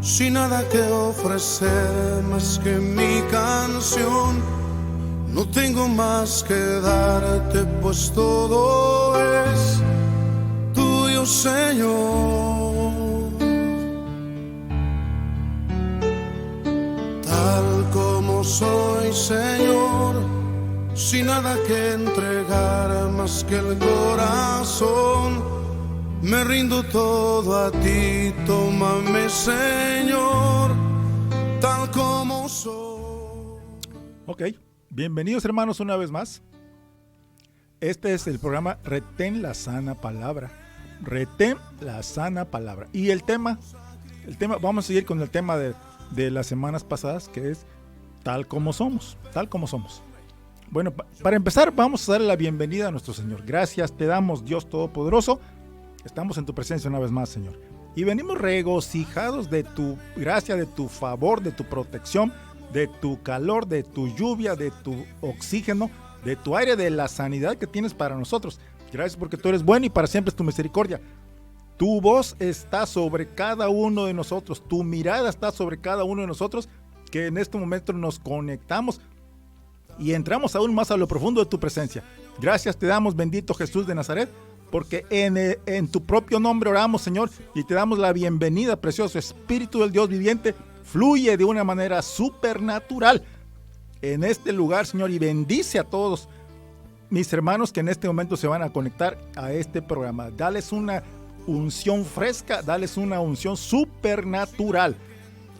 sin nada que ofrecer más que mi canción. No tengo más que darte, pues todo es tuyo, Señor. Tal como soy, Señor, sin nada que entregar más que el corazón, me rindo todo a ti, tómame, Señor, tal como soy. Ok, bienvenidos hermanos una vez más. Este es el programa Retén la Sana Palabra. Retén la Sana Palabra. Y el tema, vamos a seguir con el tema de las semanas pasadas, que es tal como somos, tal como somos. Bueno, para empezar vamos a darle la bienvenida a nuestro Señor. Gracias te damos, Dios Todopoderoso. Estamos en tu presencia una vez más, Señor. Y venimos regocijados de tu gracia, de tu favor, de tu protección, de tu calor, de tu lluvia, de tu oxígeno, de tu aire, de la sanidad que tienes para nosotros. Gracias porque tú eres bueno y para siempre es tu misericordia. Tu voz está sobre cada uno de nosotros, tu mirada está sobre cada uno de nosotros, que en este momento nos conectamos y entramos aún más a lo profundo de tu presencia. Gracias te damos, bendito Jesús de Nazaret, porque en tu propio nombre oramos, Señor, y te damos la bienvenida, precioso Espíritu del Dios viviente. Fluye de una manera supernatural en este lugar, Señor, y bendice a todos mis hermanos que en este momento se van a conectar a este programa. Dales una unción fresca, dales una unción supernatural.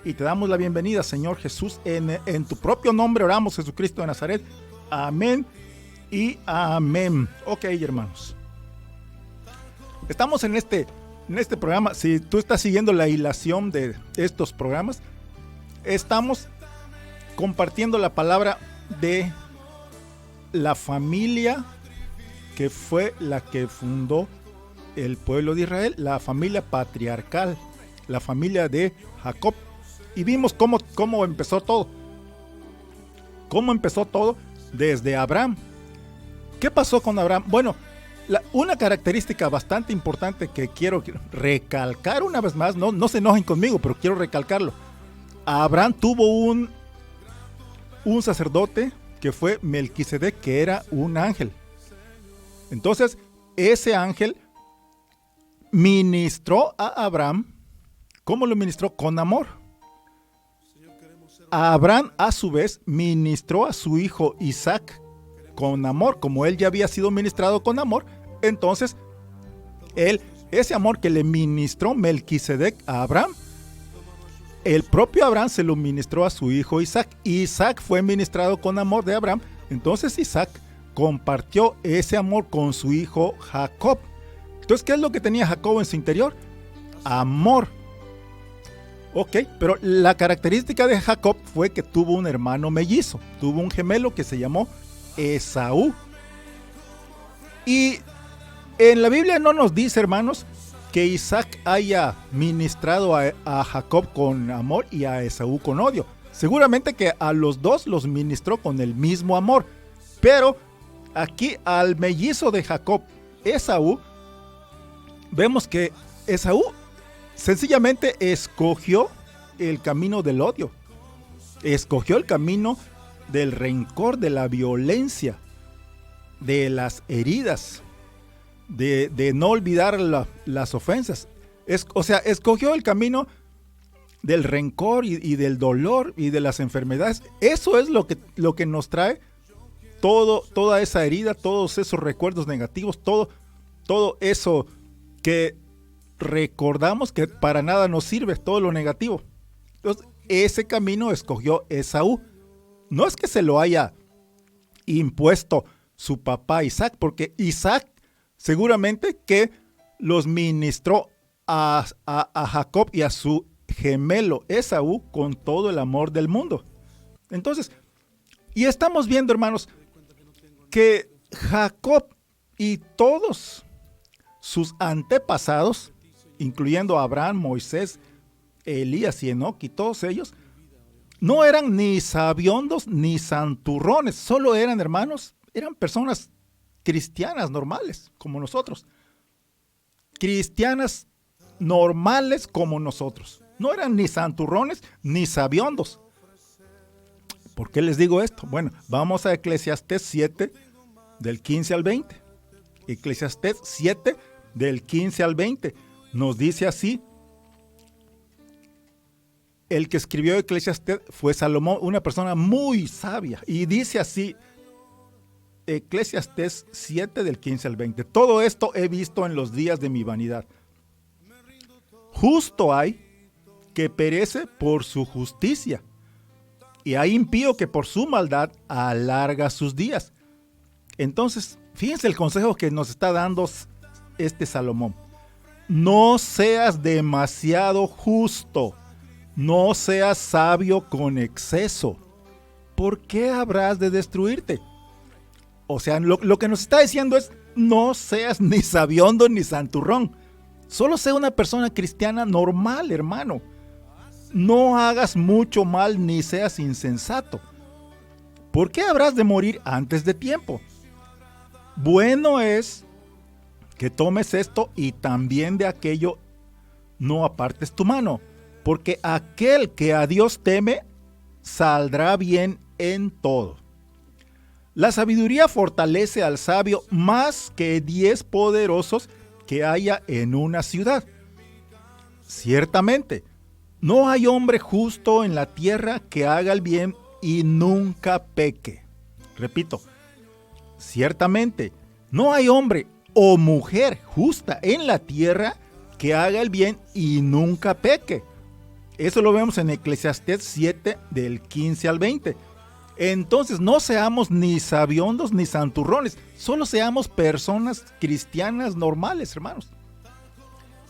Y te damos la bienvenida, Señor Jesús. En tu propio nombre oramos, Jesucristo de Nazaret. Amén y amén. Ok, hermanos. Estamos en este programa. Si tú estás siguiendo la hilación de estos programas, estamos compartiendo la palabra de la familia que fue la que fundó el pueblo de Israel, la familia patriarcal, la familia de Jacob. Y vimos cómo empezó todo. Cómo empezó todo desde Abraham. ¿Qué pasó con Abraham? Bueno, una característica bastante importante que quiero recalcar una vez más, no se enojen conmigo, pero quiero recalcarlo. Abraham tuvo un sacerdote que fue Melquisedec, que era un ángel. Entonces, ese ángel ministró a Abraham. ¿Cómo lo ministró? Con amor. Abraham, a su vez, ministró a su hijo Isaac con amor, como él ya había sido ministrado con amor. Entonces, ese amor que le ministró Melquisedec a Abraham, el propio Abraham se lo ministró a su hijo Isaac. Isaac fue ministrado con amor de Abraham. Entonces Isaac compartió ese amor con su hijo Jacob. Entonces, ¿qué es lo que tenía Jacob en su interior? Amor. Ok, pero la característica de Jacob fue que tuvo un hermano mellizo. Tuvo un gemelo que se llamó Esaú. Y en la Biblia no nos dice, hermanos, que Isaac haya ministrado a Jacob con amor y a Esaú con odio. Seguramente que a los dos los ministró con el mismo amor. Pero aquí al mellizo de Jacob, Esaú, vemos que Esaú sencillamente escogió el camino del odio. Escogió el camino del rencor, de la violencia, de las heridas, de no olvidar las ofensas. Escogió el camino del rencor y del dolor y de las enfermedades. Eso es lo que nos trae toda esa herida, todos esos recuerdos negativos, todo eso que recordamos que para nada nos sirve, todo lo negativo. Entonces, ese camino escogió Esaú. No es que se lo haya impuesto su papá Isaac, porque Isaac seguramente que los ministró a Jacob y a su gemelo Esaú con todo el amor del mundo. Entonces, y estamos viendo, hermanos, que Jacob y todos sus antepasados, incluyendo a Abraham, Moisés, Elías y Enoc y todos ellos, no eran ni sabiondos ni santurrones, solo eran, hermanos, eran personas cristianas normales como nosotros. Cristianas normales como nosotros. No eran ni santurrones ni sabiondos. ¿Por qué les digo esto? Bueno, vamos a Eclesiastés 7, del 15 al 20. Eclesiastés 7, del 15 al 20. Nos dice así. El que escribió Eclesiastés fue Salomón, una persona muy sabia. Y dice así, Eclesiastés 7, del 15 al 20. Todo esto he visto en los días de mi vanidad. Justo hay que perece por su justicia, y hay impío que por su maldad alarga sus días. Entonces, fíjense el consejo que nos está dando este Salomón. No seas demasiado justo, no seas sabio con exceso. ¿Por qué habrás de destruirte? O sea, lo que nos está diciendo es, no seas ni sabiondo ni santurrón. Solo sé una persona cristiana normal, hermano. No hagas mucho mal ni seas insensato. ¿Por qué habrás de morir antes de tiempo? Bueno es que tomes esto y también de aquello no apartes tu mano, porque aquel que a Dios teme saldrá bien en todo. La sabiduría fortalece al sabio más que 10 poderosos que haya en una ciudad. Ciertamente, no hay hombre justo en la tierra que haga el bien y nunca peque. Repito, ciertamente, no hay hombre o mujer justa en la tierra que haga el bien y nunca peque. Eso lo vemos en Eclesiastés 7, del 15 al 20. Entonces, no seamos ni sabiondos ni santurrones, solo seamos personas cristianas normales, hermanos.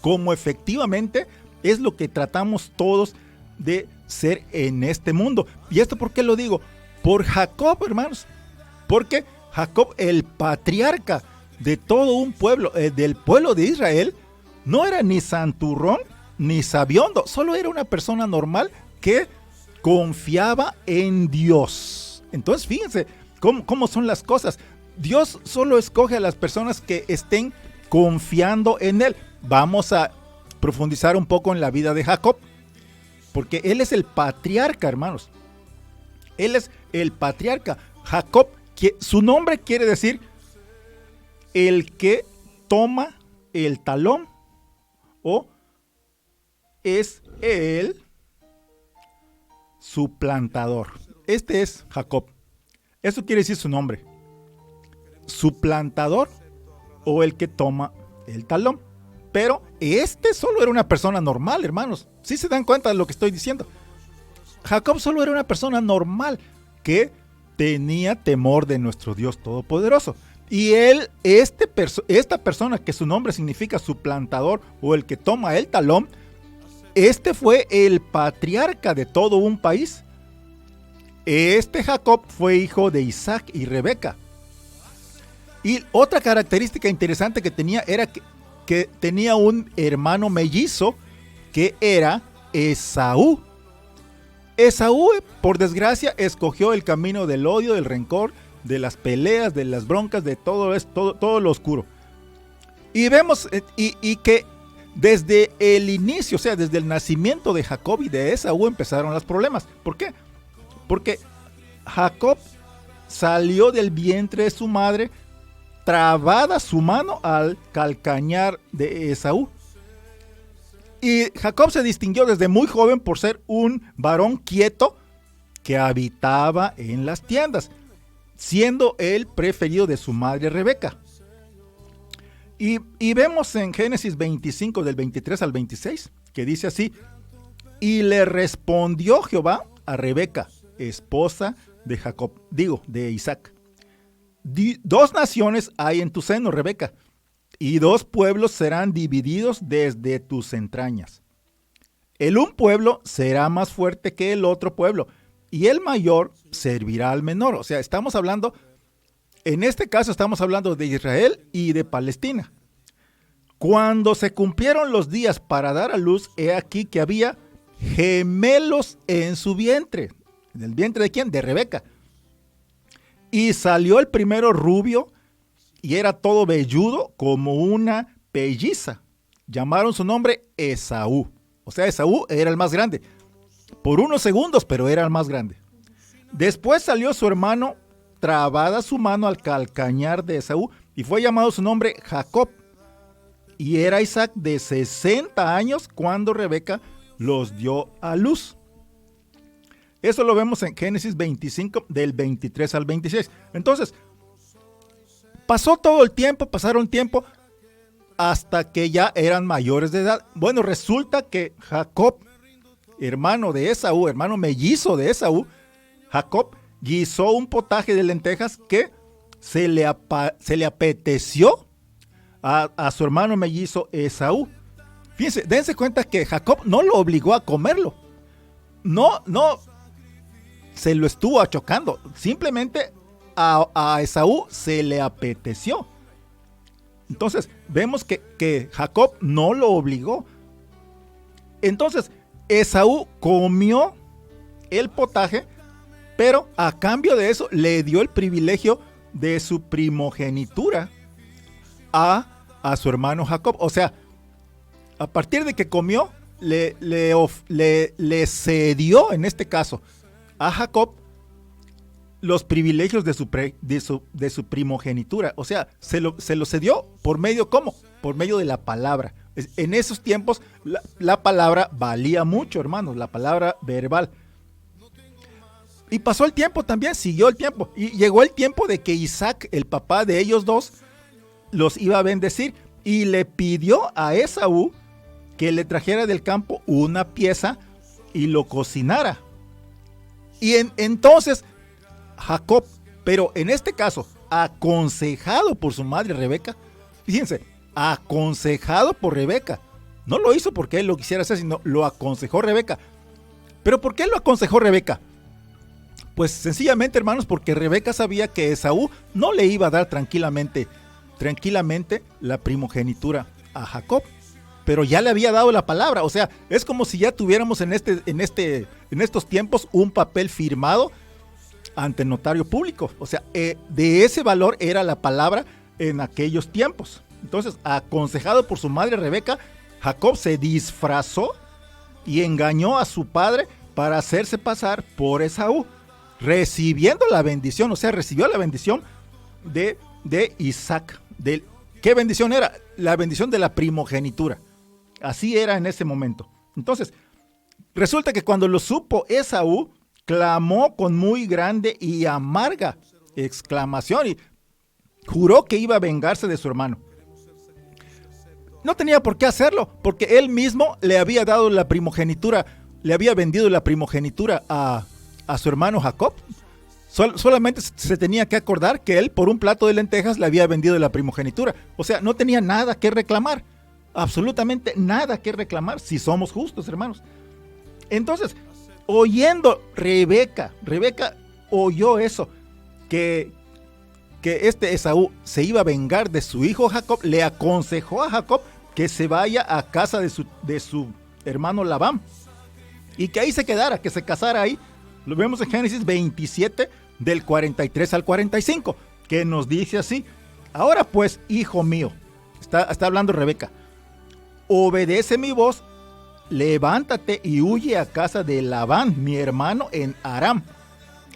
Como efectivamente es lo que tratamos todos de ser en este mundo. ¿Y esto por qué lo digo? Por Jacob, hermanos. Porque Jacob, el patriarca de todo un pueblo, del pueblo de Israel, no era ni santurrón ni sabiondo, solo era una persona normal que confiaba en Dios. Entonces, fíjense cómo son las cosas. Dios solo escoge a las personas que estén confiando en Él. Vamos a profundizar un poco en la vida de Jacob, porque él es el patriarca, hermanos. Él es el patriarca. Jacob, su nombre quiere decir el que toma el talón, o es el suplantador. Este es Jacob. Eso quiere decir su nombre. Suplantador o el que toma el talón. Pero este solo era una persona normal, hermanos. ¿Sí se dan cuenta de lo que estoy diciendo? Jacob solo era una persona normal que tenía temor de nuestro Dios Todopoderoso. Y él, esta persona que su nombre significa suplantador o el que toma el talón, este fue el patriarca de todo un país. Este Jacob fue hijo de Isaac y Rebeca. Y otra característica interesante que tenía era que tenía un hermano mellizo que era Esaú. Esaú, por desgracia, escogió el camino del odio, del rencor, de las peleas, de las broncas, de todo lo oscuro. Y vemos y que desde el inicio, o sea, desde el nacimiento de Jacob y de Esaú empezaron los problemas. ¿Por qué? Porque Jacob salió del vientre de su madre trabada su mano al calcañar de Esaú. Y Jacob se distinguió desde muy joven por ser un varón quieto que habitaba en las tiendas, siendo el preferido de su madre Rebeca. Y vemos en Génesis 25 del 23 al 26 que dice así: y le respondió Jehová a Rebeca, esposa de Jacob, de Isaac: 2 naciones hay en tu seno, Rebeca, y 2 pueblos serán divididos desde tus entrañas. El un pueblo será más fuerte que el otro pueblo, y el mayor servirá al menor. O sea, en este caso estamos hablando de Israel y de Palestina. Cuando se cumplieron los días para dar a luz, he aquí que había gemelos en su vientre. ¿En el vientre de quién? De Rebeca. Y salió el primero rubio y era todo velludo como una pelliza. Llamaron su nombre Esaú. O sea, Esaú era el más grande. Por unos segundos, pero era el más grande. Después salió su hermano, trabada su mano al calcañar de Esaú, y fue llamado su nombre Jacob. Y era Isaac de 60 años cuando Rebeca los dio a luz. Eso lo vemos en Génesis 25, del 23 al 26. Entonces, pasó todo el tiempo, pasaron tiempo, hasta que ya eran mayores de edad. Bueno, resulta que Jacob, hermano de Esaú, hermano mellizo de Esaú, Jacob guisó un potaje de lentejas que se le apeteció a su hermano mellizo Esaú. Fíjense, dense cuenta que Jacob no lo obligó a comerlo. No se lo estuvo achocando. Simplemente a Esaú se le apeteció. Entonces, vemos que Jacob no lo obligó. Entonces, Esaú comió el potaje, pero a cambio de eso le dio el privilegio de su primogenitura a su hermano Jacob. O sea, a partir de que comió, le cedió, en este caso, a Jacob los privilegios de su primogenitura. O sea, se lo cedió por medio, ¿cómo? Por medio de la palabra. En esos tiempos la palabra valía mucho, hermanos, la palabra verbal. Y pasó el tiempo también, siguió el tiempo. Y llegó el tiempo de que Isaac, el papá de ellos dos, los iba a bendecir. Y le pidió a Esaú que le trajera del campo una pieza y lo cocinara. Y entonces Jacob, pero en este caso, aconsejado por su madre Rebeca, fíjense, aconsejado por Rebeca. No lo hizo porque él lo quisiera hacer, sino lo aconsejó Rebeca. ¿Pero por qué lo aconsejó Rebeca? Pues sencillamente, hermanos, porque Rebeca sabía que Esaú no le iba a dar tranquilamente la primogenitura a Jacob, pero ya le había dado la palabra. O sea, es como si ya tuviéramos en estos tiempos un papel firmado ante notario público. O sea, de ese valor era la palabra en aquellos tiempos. Entonces, aconsejado por su madre Rebeca, Jacob se disfrazó y engañó a su padre para hacerse pasar por Esaú, recibiendo la bendición. O sea, recibió la bendición de Isaac. ¿Qué bendición era? La bendición de la primogenitura. Así era en ese momento. Entonces, resulta que cuando lo supo Esaú, clamó con muy grande y amarga exclamación y juró que iba a vengarse de su hermano. No tenía por qué hacerlo, porque él mismo le había dado la primogenitura, le había vendido la primogenitura a su hermano Jacob. Solamente se tenía que acordar que él por un plato de lentejas le había vendido la primogenitura. O sea, no tenía nada que reclamar, absolutamente nada que reclamar, si somos justos, hermanos. Entonces, oyendo Rebeca oyó eso, que este Esaú se iba a vengar de su hijo Jacob, le aconsejó a Jacob que se vaya a casa de su hermano Labán y que ahí se quedara, que se casara ahí. Lo vemos en Génesis 27 del 43 al 45, que nos dice así: ahora pues, hijo mío, está hablando Rebeca, obedece mi voz, levántate y huye a casa de Labán, mi hermano, en Aram.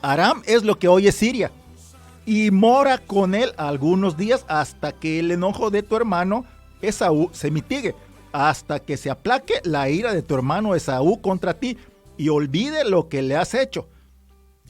Aram es lo que hoy es Siria. Y mora con él algunos días hasta que el enojo de tu hermano Esaú se mitigue, hasta que se aplaque la ira de tu hermano Esaú contra ti y olvide lo que le has hecho,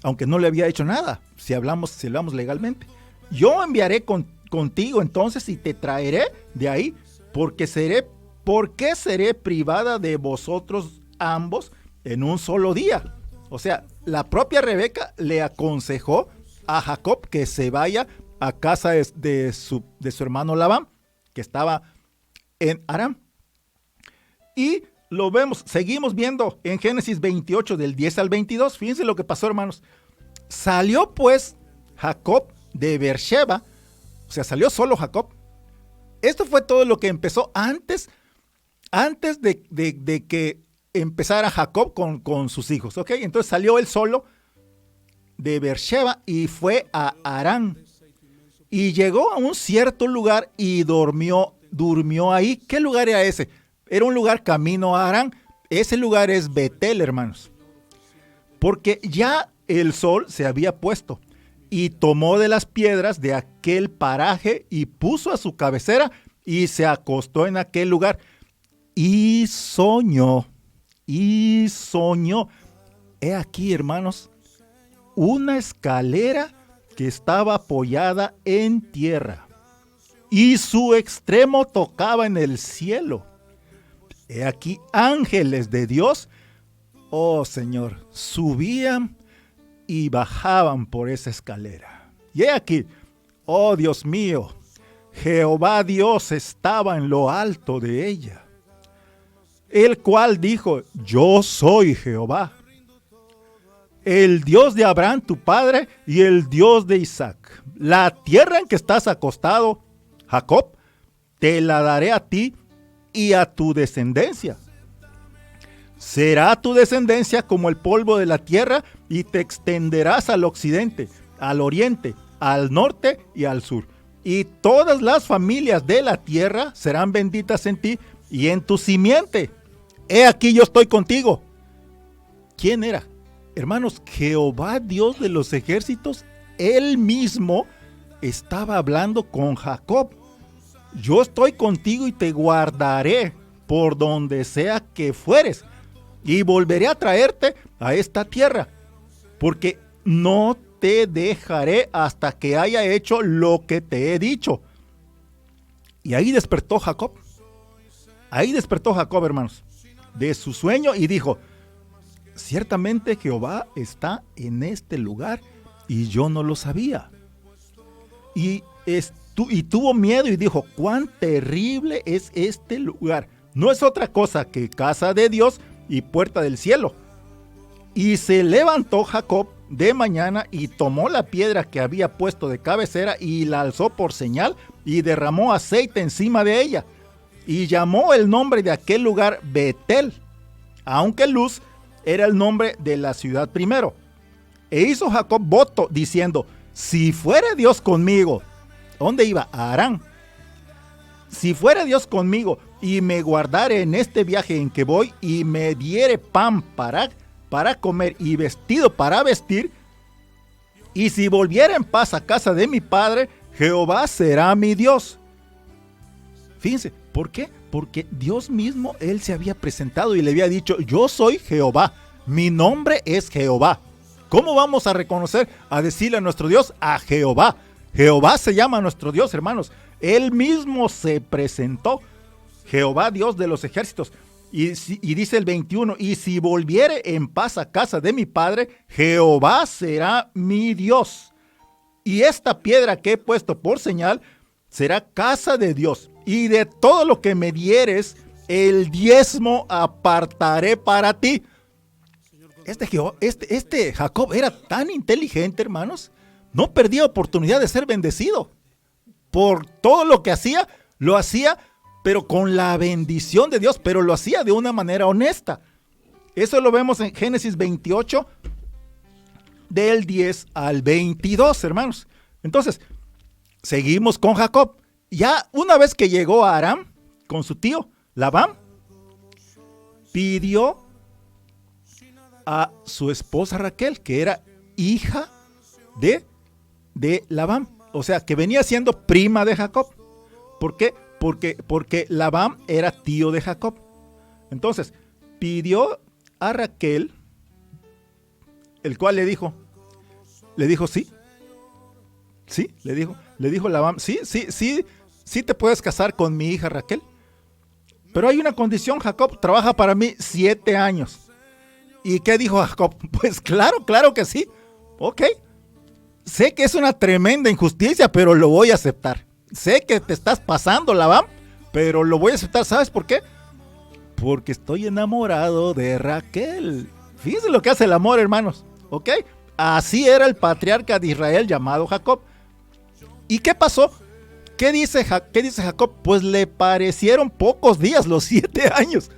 aunque no le había hecho nada, si hablamos legalmente. Yo enviaré contigo entonces y te traeré de ahí, porque seré privada de vosotros ambos en un solo día. O sea, la propia Rebeca le aconsejó a Jacob que se vaya a casa de su hermano Labán, que estaba en Aram. Y lo vemos, seguimos viendo en Génesis 28 del 10 al 22. Fíjense lo que pasó, hermanos. Salió pues Jacob de Beersheba, o sea, salió solo Jacob. Esto fue todo lo que empezó antes de que empezara Jacob con sus hijos, ¿ok? Entonces salió él solo de Beersheba y fue a Harán. Y llegó a un cierto lugar y durmió ahí. ¿Qué lugar era ese? Era un lugar camino a Harán. ese lugar es Betel, hermanos. Porque ya el sol se había puesto y tomó de las piedras de aquel paraje y puso a su cabecera y se acostó en aquel lugar y soñó. He aquí, hermanos, una escalera que estaba apoyada en tierra y su extremo tocaba en el cielo. He aquí ángeles de Dios, oh Señor, subían y bajaban por esa escalera. Y he aquí, oh Dios mío, Jehová Dios estaba en lo alto de ella, el cual dijo: yo soy Jehová, el Dios de Abraham tu padre y el Dios de Isaac. La tierra en que estás acostado, Jacob, te la daré a ti y a tu descendencia. Será tu descendencia como el polvo de la tierra y te extenderás al occidente, al oriente, al norte y al sur. Y todas las familias de la tierra serán benditas en ti y en tu simiente. He aquí yo estoy contigo. ¿Quién era? Hermanos, Jehová Dios de los ejércitos, él mismo estaba hablando con Jacob. Yo estoy contigo y te guardaré por donde sea que fueres, y volveré a traerte a esta tierra, porque no te dejaré hasta que haya hecho lo que te he dicho. Y ahí despertó Jacob. Hermanos, de su sueño y dijo: ciertamente Jehová está en este lugar y yo no lo sabía. Y tuvo miedo y dijo: cuán terrible es este lugar. No es otra cosa que casa de Dios y puerta del cielo. Y se levantó Jacob de mañana y tomó la piedra que había puesto de cabecera y la alzó por señal y derramó aceite encima de ella. Y llamó el nombre de aquel lugar Betel, aunque Luz era el nombre de la ciudad primero. E hizo Jacob voto diciendo: si fuere Dios conmigo. ¿Dónde iba? A Harán. Si fuere Dios conmigo y me guardare en este viaje en que voy y me diere pan para comer y vestido para vestir, y si volviera en paz a casa de mi padre, Jehová será mi Dios. Fíjense, ¿por qué? Porque Dios mismo, él se había presentado y le había dicho: yo soy Jehová, mi nombre es Jehová. ¿Cómo vamos a reconocer, a decirle a nuestro Dios? A Jehová. Jehová se llama nuestro Dios, hermanos. Él mismo se presentó, Jehová Dios de los ejércitos. Y dice el 21, y si volviere en paz a casa de mi padre, Jehová será mi Dios. Y esta piedra que he puesto por señal será casa de Dios. Y de todo lo que me dieres, el diezmo apartaré para ti. Este Jacob era tan inteligente, hermanos. No perdía oportunidad de ser bendecido. Por todo lo que hacía, lo hacía, pero con la bendición de Dios, pero lo hacía de una manera honesta. Eso lo vemos en Génesis 28, del 10 al 22, hermanos. Entonces, seguimos con Jacob. Ya una vez que llegó a Aram con su tío Labán, pidió a su esposa Raquel, que era hija de Labán, o sea, que venía siendo prima de Jacob. ¿Por qué? Porque Labán era tío de Jacob. Entonces, pidió a Raquel, el cual le dijo sí, le dijo Labán: sí te puedes casar con mi hija Raquel, pero hay una condición, Jacob, trabaja para mí 7 años. ¿Y qué dijo Jacob? Pues claro que sí. Ok. Sé que es una tremenda injusticia, pero lo voy a aceptar. Sé que te estás pasando, Labán, pero lo voy a aceptar. ¿Sabes por qué? Porque estoy enamorado de Raquel. Fíjense lo que hace el amor, hermanos. ¿Ok? Así era el patriarca de Israel llamado Jacob. ¿Y qué pasó? ¿Qué dice Jacob? Pues le parecieron pocos días los 7 años.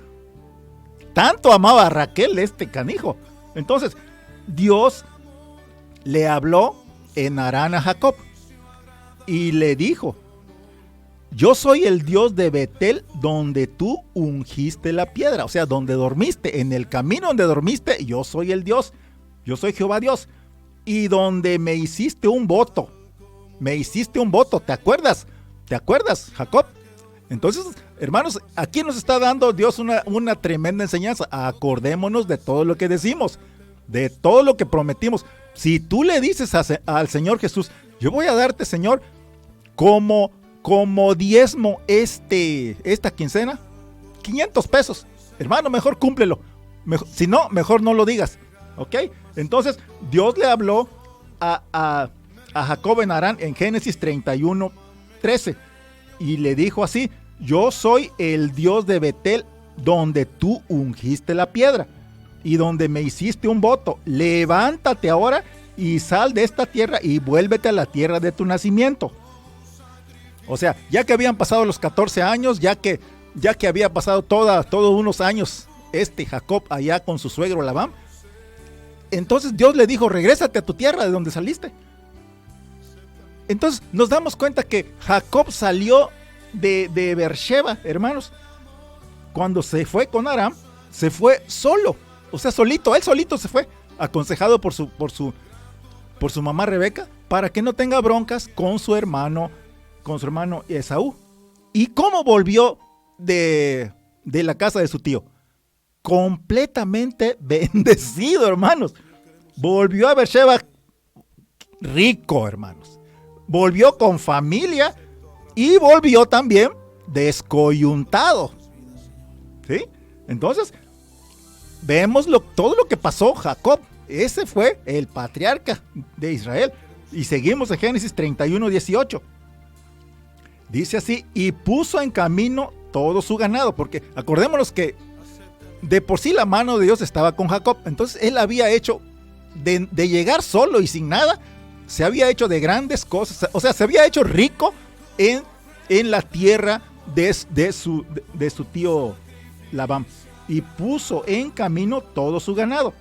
Tanto amaba a Raquel este canijo. Entonces, Dios le habló en Harán a Jacob y le dijo: yo soy el Dios de Betel, donde tú ungiste la piedra. O sea, donde dormiste, en el camino donde dormiste, yo soy el Dios. Yo soy Jehová Dios. Y donde me hiciste un voto. Me hiciste un voto, ¿te acuerdas? ¿Te acuerdas, Jacob? Entonces, hermanos, aquí nos está dando Dios una tremenda enseñanza. Acordémonos de todo lo que decimos, de todo lo que prometimos. Si tú le dices al Señor Jesús, yo voy a darte, Señor, como diezmo esta quincena, 500 pesos. Hermano, mejor cúmplelo. Si no, mejor no lo digas. ¿Ok? Entonces, Dios le habló a Jacob en Harán en Génesis 31:13 y le dijo así: yo soy el Dios de Betel, donde tú ungiste la piedra y donde me hiciste un voto. Levántate ahora y sal de esta tierra y vuélvete a la tierra de tu nacimiento. O sea, ya que habían pasado los 14 años, ya que había pasado todos unos años Jacob allá con su suegro Labán, entonces Dios le dijo: regrésate a tu tierra de donde saliste. Entonces nos damos cuenta que Jacob salió de Beersheba, hermanos. Cuando se fue con Aram, se fue solo, o sea, solito, él solito se fue, aconsejado por su mamá Rebeca, para que no tenga broncas con su hermano Esaú. ¿Y cómo volvió de la casa de su tío? Completamente bendecido, hermanos. Volvió a Beersheba rico, hermanos. Volvió con familia y volvió también descoyuntado. ¿Sí? Entonces, vemos todo lo que pasó Jacob. Ese fue el patriarca de Israel. Y seguimos en Génesis 31:18. Dice así: y puso en camino todo su ganado. Porque acordémonos que de por sí la mano de Dios estaba con Jacob. Entonces él había hecho de llegar solo y sin nada, se había hecho de grandes cosas. O sea, se había hecho rico en la tierra de su tío Labán. Y puso en camino todo su ganado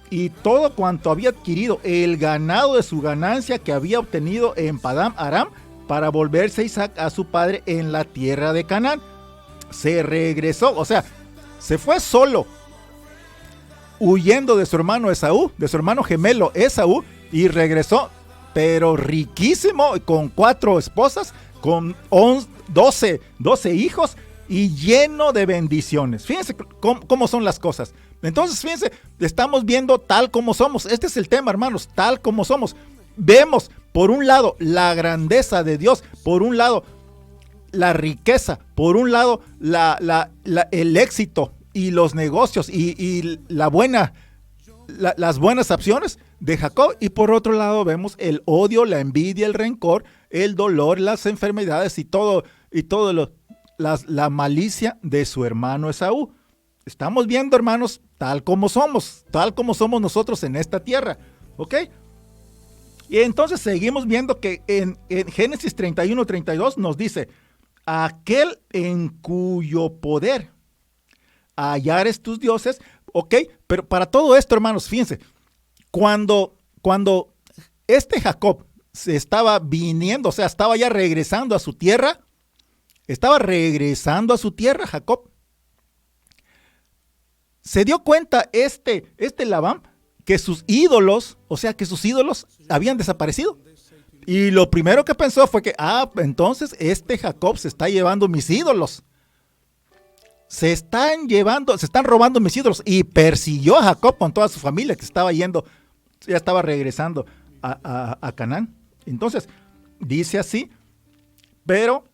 y todo cuanto había adquirido, el ganado de su ganancia que había obtenido en Padán Aram, para volverse Isaac a su padre en la tierra de Canaán. Se regresó, o sea, se fue solo, huyendo de su hermano Esaú, de su hermano gemelo Esaú, y regresó, pero riquísimo, con 4 esposas, con 12 hijos y lleno de bendiciones. Fíjense cómo son las cosas. Entonces, fíjense, estamos viendo tal como somos. Este es el tema, hermanos, tal como somos. Vemos, por un lado, la grandeza de Dios, por un lado, la riqueza, por un lado, el éxito y los negocios y las buenas acciones de Jacob, y por otro lado vemos el odio, la envidia, el rencor, el dolor, las enfermedades y la malicia de su hermano Esaú. Estamos viendo, hermanos, tal como somos nosotros en esta tierra, ¿ok? Y entonces seguimos viendo que en Génesis 31:32 nos dice: aquel en cuyo poder hallares tus dioses. Ok, pero para todo esto, hermanos, fíjense, cuando Jacob se estaba viniendo, o sea, estaba ya regresando a su tierra, Jacob, se dio cuenta Labán que sus ídolos habían desaparecido. Y lo primero que pensó fue que, entonces Jacob se está llevando mis ídolos. Se están robando mis ídolos. Y persiguió a Jacob con toda su familia, que ya estaba regresando a Canaán. Entonces, dice así: pero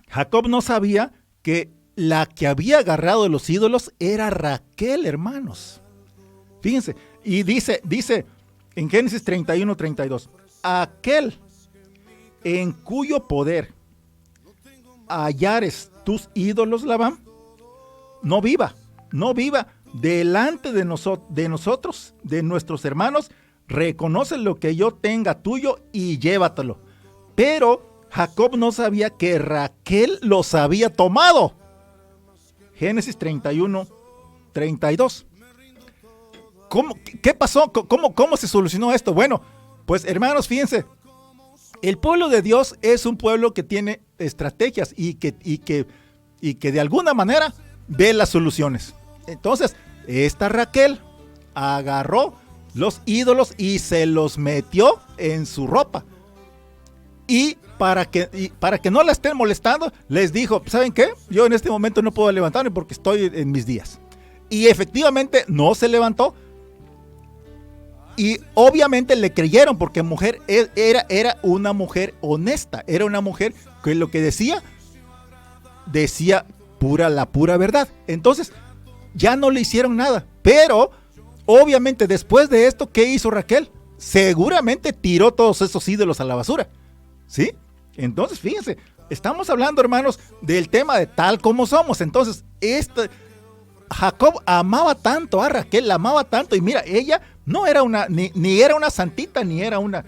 Jacob no sabía que la que había agarrado de los ídolos era Raquel, hermanos. Fíjense, y dice en Génesis 31:32, aquel en cuyo poder hallares tus ídolos, Labán, no viva delante de nosotros, de nuestros hermanos. Reconoce lo que yo tenga tuyo y llévatelo. Pero Jacob no sabía que Raquel los había tomado. Génesis 31:32. ¿Qué pasó? ¿Cómo se solucionó esto? Bueno, pues hermanos, fíjense, El pueblo de Dios es un pueblo que tiene estrategias y que de alguna manera ve las soluciones. Entonces, esta Raquel agarró los ídolos y se los metió en su ropa. Y para que no la estén molestando, les dijo, ¿saben qué? Yo en este momento no puedo levantarme porque estoy en mis días. Y efectivamente no se levantó. Y obviamente le creyeron porque mujer era una mujer honesta. Era una mujer que lo que decía la pura verdad. Entonces ya no le hicieron nada. Pero obviamente después de esto, ¿qué hizo Raquel? Seguramente tiró todos esos ídolos a la basura. ¿Sí? Entonces, fíjense, estamos hablando, hermanos, del tema de tal como somos. Entonces, Jacob amaba tanto a Raquel, la amaba tanto. Y mira, ella no era ni era una santita, ni era una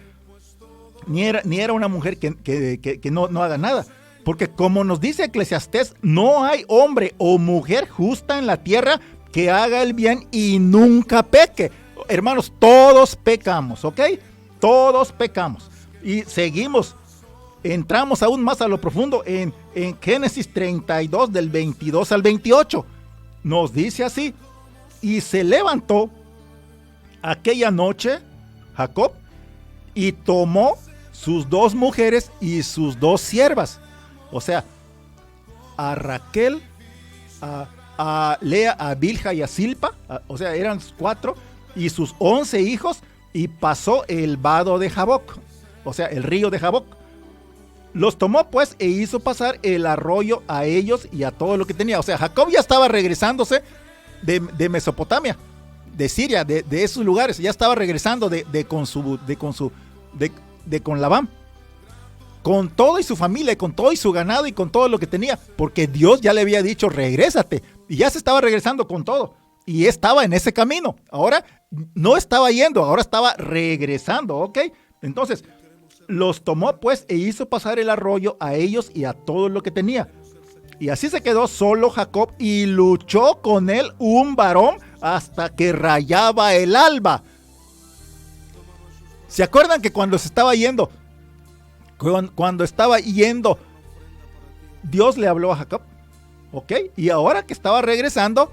mujer que no haga nada. Porque como nos dice Eclesiastés, no hay hombre o mujer justa en la tierra que haga el bien y nunca peque. Hermanos, todos pecamos, ¿ok? Todos pecamos. Y seguimos. Entramos aún más a lo profundo en Génesis 32 del 22 al 28. Nos dice así: y se levantó aquella noche Jacob y tomó sus 2 mujeres y sus 2 siervas. O sea, a Raquel, a Lea, a Bilha y a Silpa, o sea, eran 4, y sus 11 hijos, y pasó el vado de Jaboc, o sea, el río de Jaboc. Los tomó pues e hizo pasar el arroyo a ellos y a todo lo que tenía. O sea, Jacob ya estaba regresándose de Mesopotamia, de Siria, de esos lugares. Ya estaba regresando con Labán, con todo y su familia, con todo y su ganado y con todo lo que tenía, porque Dios ya le había dicho, regrésate, y ya se estaba regresando con todo, y estaba en ese camino. Ahora no estaba yendo, ahora estaba regresando, ¿ok? Entonces, los tomó pues e hizo pasar el arroyo a ellos y a todo lo que tenía. Y así se quedó solo Jacob y luchó con él un varón hasta que rayaba el alba. ¿Se acuerdan que cuando se estaba yendo, Dios le habló a Jacob? ¿Ok? Y ahora que estaba regresando,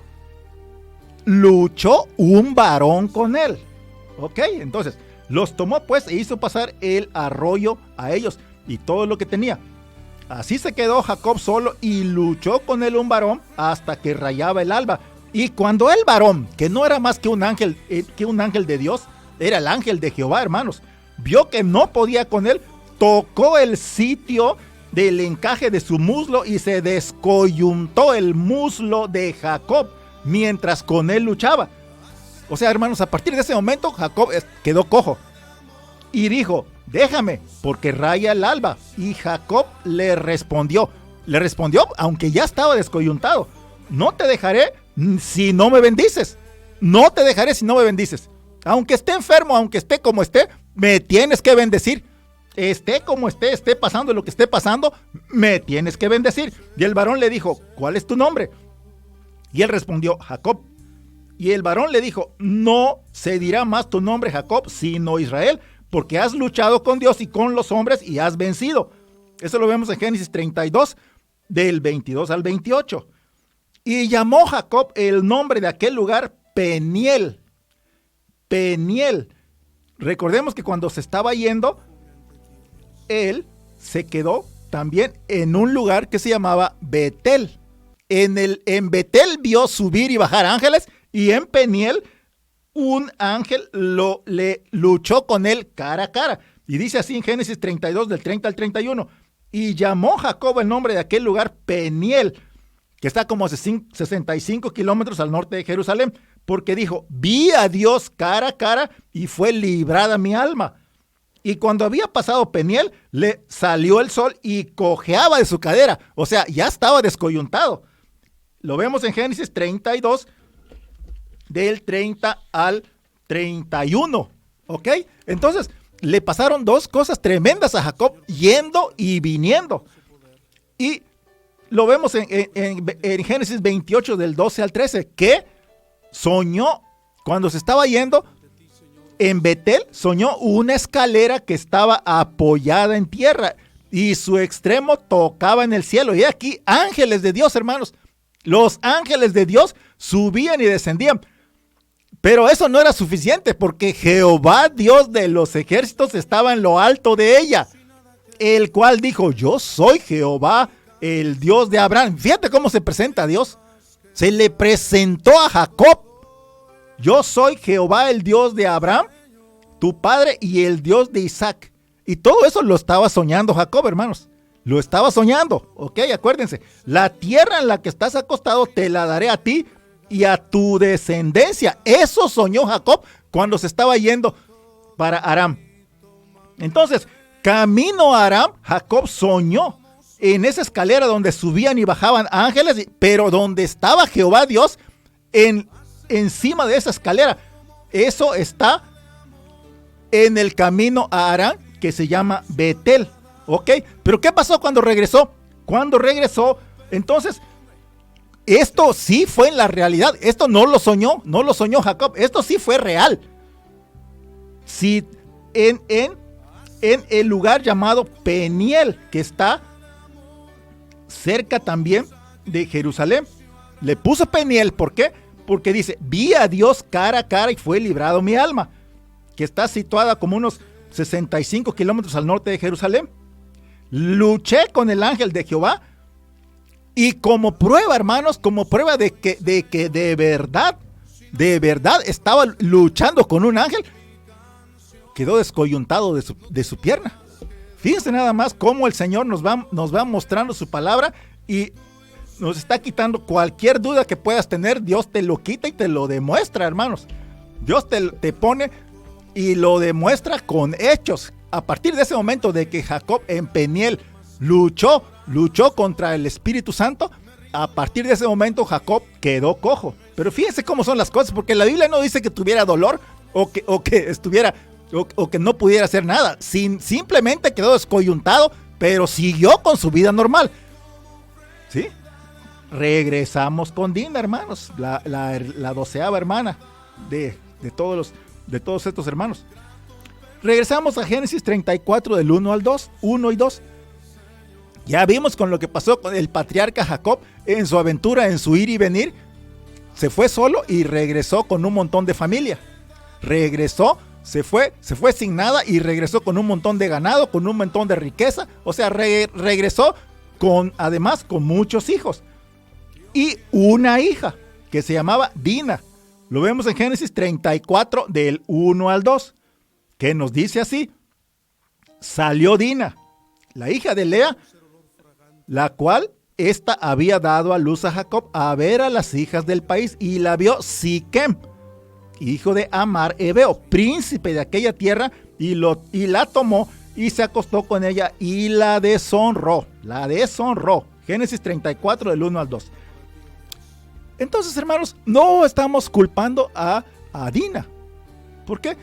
luchó un varón con él. ¿Ok? Entonces, los tomó pues e hizo pasar el arroyo a ellos y todo lo que tenía. Así se quedó Jacob solo y luchó con él un varón hasta que rayaba el alba. Y cuando el varón, que no era más que un ángel de Dios, era el ángel de Jehová, hermanos, vio que no podía con él, tocó el sitio del encaje de su muslo y se descoyuntó el muslo de Jacob mientras con él luchaba. O sea, hermanos, a partir de ese momento Jacob quedó cojo y dijo, déjame, porque raya el alba. Y Jacob le respondió aunque ya estaba descoyuntado, no te dejaré si no me bendices. No te dejaré si no me bendices. Aunque esté enfermo, aunque esté como esté, me tienes que bendecir. Esté como esté pasando lo que esté pasando, me tienes que bendecir. Y el varón le dijo, ¿cuál es tu nombre? Y él respondió, Jacob. Y el varón le dijo, no se dirá más tu nombre Jacob, sino Israel, porque has luchado con Dios y con los hombres y has vencido. Eso lo vemos en Génesis 32, del 22 al 28. Y llamó Jacob el nombre de aquel lugar Peniel. Peniel. Recordemos que cuando se estaba yendo, él se quedó también en un lugar que se llamaba Betel. En Betel vio subir y bajar ángeles, y en Peniel un ángel le luchó con él cara a cara. Y dice así en Génesis 32 del 30 al 31. Y llamó Jacob el nombre de aquel lugar Peniel, que está como 65 kilómetros al norte de Jerusalén, porque dijo, vi a Dios cara a cara y fue librada mi alma. Y cuando había pasado Peniel, le salió el sol y cojeaba de su cadera. O sea, ya estaba descoyuntado. Lo vemos en Génesis 32, del 30 al 31. ¿Ok? Entonces, le pasaron 2 cosas tremendas a Jacob, yendo y viniendo. Y lo vemos en Génesis 28, del 12 al 13, que soñó cuando se estaba yendo. en Betel soñó una escalera que estaba apoyada en tierra y su extremo tocaba en el cielo. Y aquí ángeles de Dios, hermanos. Los ángeles de Dios subían y descendían. Pero eso no era suficiente porque Jehová, Dios de los ejércitos, estaba en lo alto de ella, el cual dijo: yo soy Jehová, el Dios de Abraham. Fíjate cómo se presenta a Dios. Se le presentó a Jacob: yo soy Jehová, el Dios de Abraham, tu padre, y el Dios de Isaac. Y todo eso lo estaba soñando Jacob, hermanos. Lo estaba soñando, ¿ok? Acuérdense, la tierra en la que estás acostado te la daré a ti y a tu descendencia. Eso soñó Jacob cuando se estaba yendo para Aram. Entonces, camino a Aram, Jacob soñó en esa escalera donde subían y bajaban ángeles, pero donde estaba Jehová Dios encima de esa escalera. Eso está en el camino a Aram, que se llama Betel. ¿Ok? Pero ¿qué pasó cuando regresó? Cuando regresó, entonces, esto sí fue en la realidad. Esto no lo soñó Jacob. Esto sí fue real. Sí, en el lugar llamado Peniel, que está cerca también de Jerusalén. Le puso Peniel, ¿por qué? Porque dice: vi a Dios cara a cara y fue librado mi alma, que está situada como unos 65 kilómetros al norte de Jerusalén. Luché con el ángel de Jehová, y como prueba, hermanos, como prueba de que de verdad estaba luchando con un ángel, quedó descoyuntado de su pierna. Fíjense nada más cómo el Señor nos va mostrando su palabra y nos está quitando cualquier duda que puedas tener. Dios te lo quita y te lo demuestra, hermanos. Dios te pone y lo demuestra con hechos. A partir de ese momento de que Jacob en Peniel luchó contra el Espíritu Santo, a partir de ese momento Jacob quedó cojo. Pero fíjense cómo son las cosas, porque la Biblia no dice que tuviera dolor o que no pudiera hacer nada. Simplemente quedó descoyuntado, pero siguió con su vida normal. ¿Sí? Regresamos con Dina, hermanos, la 12ª hermana de todos estos hermanos. Regresamos a Génesis 34 del 1 y 2. Ya vimos con lo que pasó con el patriarca Jacob en su aventura, en su ir y venir. Se fue solo y regresó con un montón de familia. Se fue sin nada y regresó con un montón de ganado, con un montón de riqueza. O sea, regresó además con muchos hijos. Y una hija que se llamaba Dina. Lo vemos en Génesis 34 del 1 al 2. Que nos dice así: salió Dina, la hija de Lea, la cual ésta había dado a luz a Jacob, a ver a las hijas del país, y la vio Siquem, hijo de Amar Ebeo, príncipe de aquella tierra, y la tomó y se acostó con ella y la deshonró. Génesis 34 del 1 al 2. Entonces, hermanos, no estamos culpando a Dina. ¿Por qué?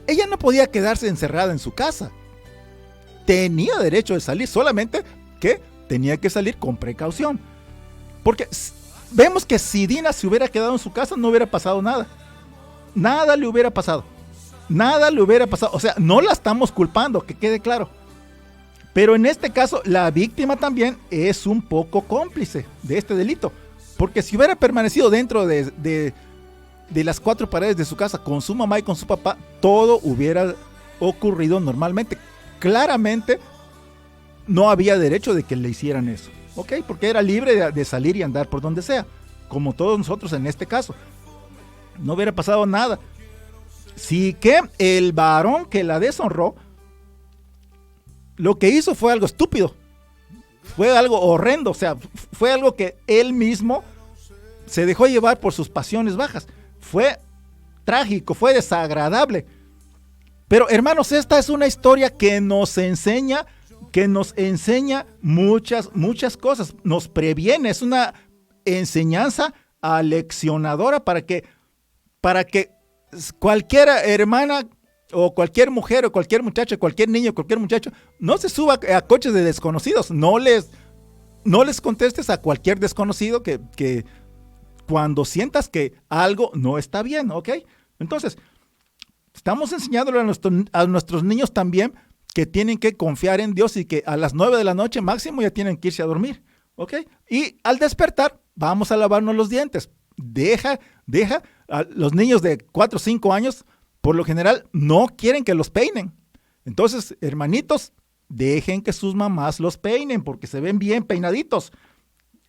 Ella no podía quedarse encerrada en su casa. Tenía derecho de salir, solamente que tenía que salir con precaución. Porque vemos que si Dina se hubiera quedado en su casa, no hubiera pasado nada. Nada le hubiera pasado. O sea, no la estamos culpando, que quede claro. Pero en este caso, la víctima también es un poco cómplice de este delito. Porque si hubiera permanecido dentro de las 4 paredes de su casa con su mamá y con su papá, todo hubiera ocurrido normalmente. Claramente no había derecho de que le hicieran eso, ¿ok? Porque era libre de salir y andar por donde sea, como todos nosotros en este caso. No hubiera pasado nada. Sí que el varón que la deshonró, lo que hizo fue algo estúpido, fue algo horrendo, o sea, fue algo que él mismo se dejó llevar por sus pasiones bajas. Fue trágico, fue desagradable. Pero, hermanos, esta es una historia que nos enseña muchas cosas. Nos previene, es una enseñanza aleccionadora para que cualquier hermana o cualquier mujer o cualquier muchacho, cualquier niño, cualquier muchacho, no se suba a coches de desconocidos. No les contestes a cualquier desconocido que cuando sientas que algo no está bien, ¿ok? Entonces, Estamos enseñándole a nuestros niños también que tienen que confiar en Dios y que a las 9 de la noche máximo ya tienen que irse a dormir, ¿ok? Y al despertar, vamos a lavarnos los dientes. Deja, a los niños de 4 o 5 años, por lo general, no quieren que los peinen. Entonces, hermanitos, dejen que sus mamás los peinen porque se ven bien peinaditos.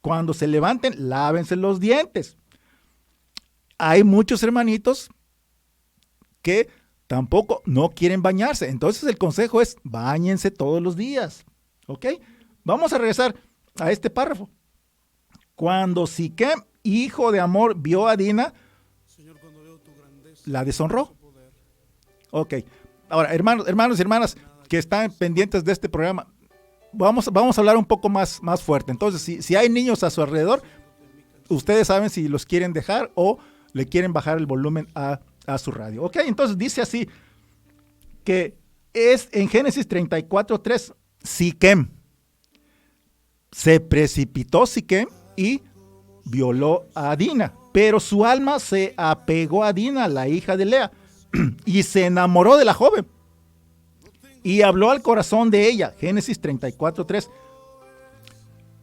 Cuando se levanten, lávense los dientes. Hay muchos hermanitos que tampoco no quieren bañarse. Entonces el consejo es, báñense todos los días. ¿Ok? Vamos a regresar a este párrafo. Cuando Siquem, hijo de Hamor, vio a Dina, la deshonró. Ok. Ahora, hermanos y hermanas que están pendientes de este programa, vamos a hablar un poco más fuerte. Entonces, si hay niños a su alrededor, ustedes saben si los quieren dejar o le quieren bajar el volumen a su radio. Ok, entonces dice así, que es en Génesis 34:3, Siquem. Se precipitó Siquem y violó a Dina, pero su alma se apegó a Dina, la hija de Lea, y se enamoró de la joven. Y habló al corazón de ella. Génesis 34:3.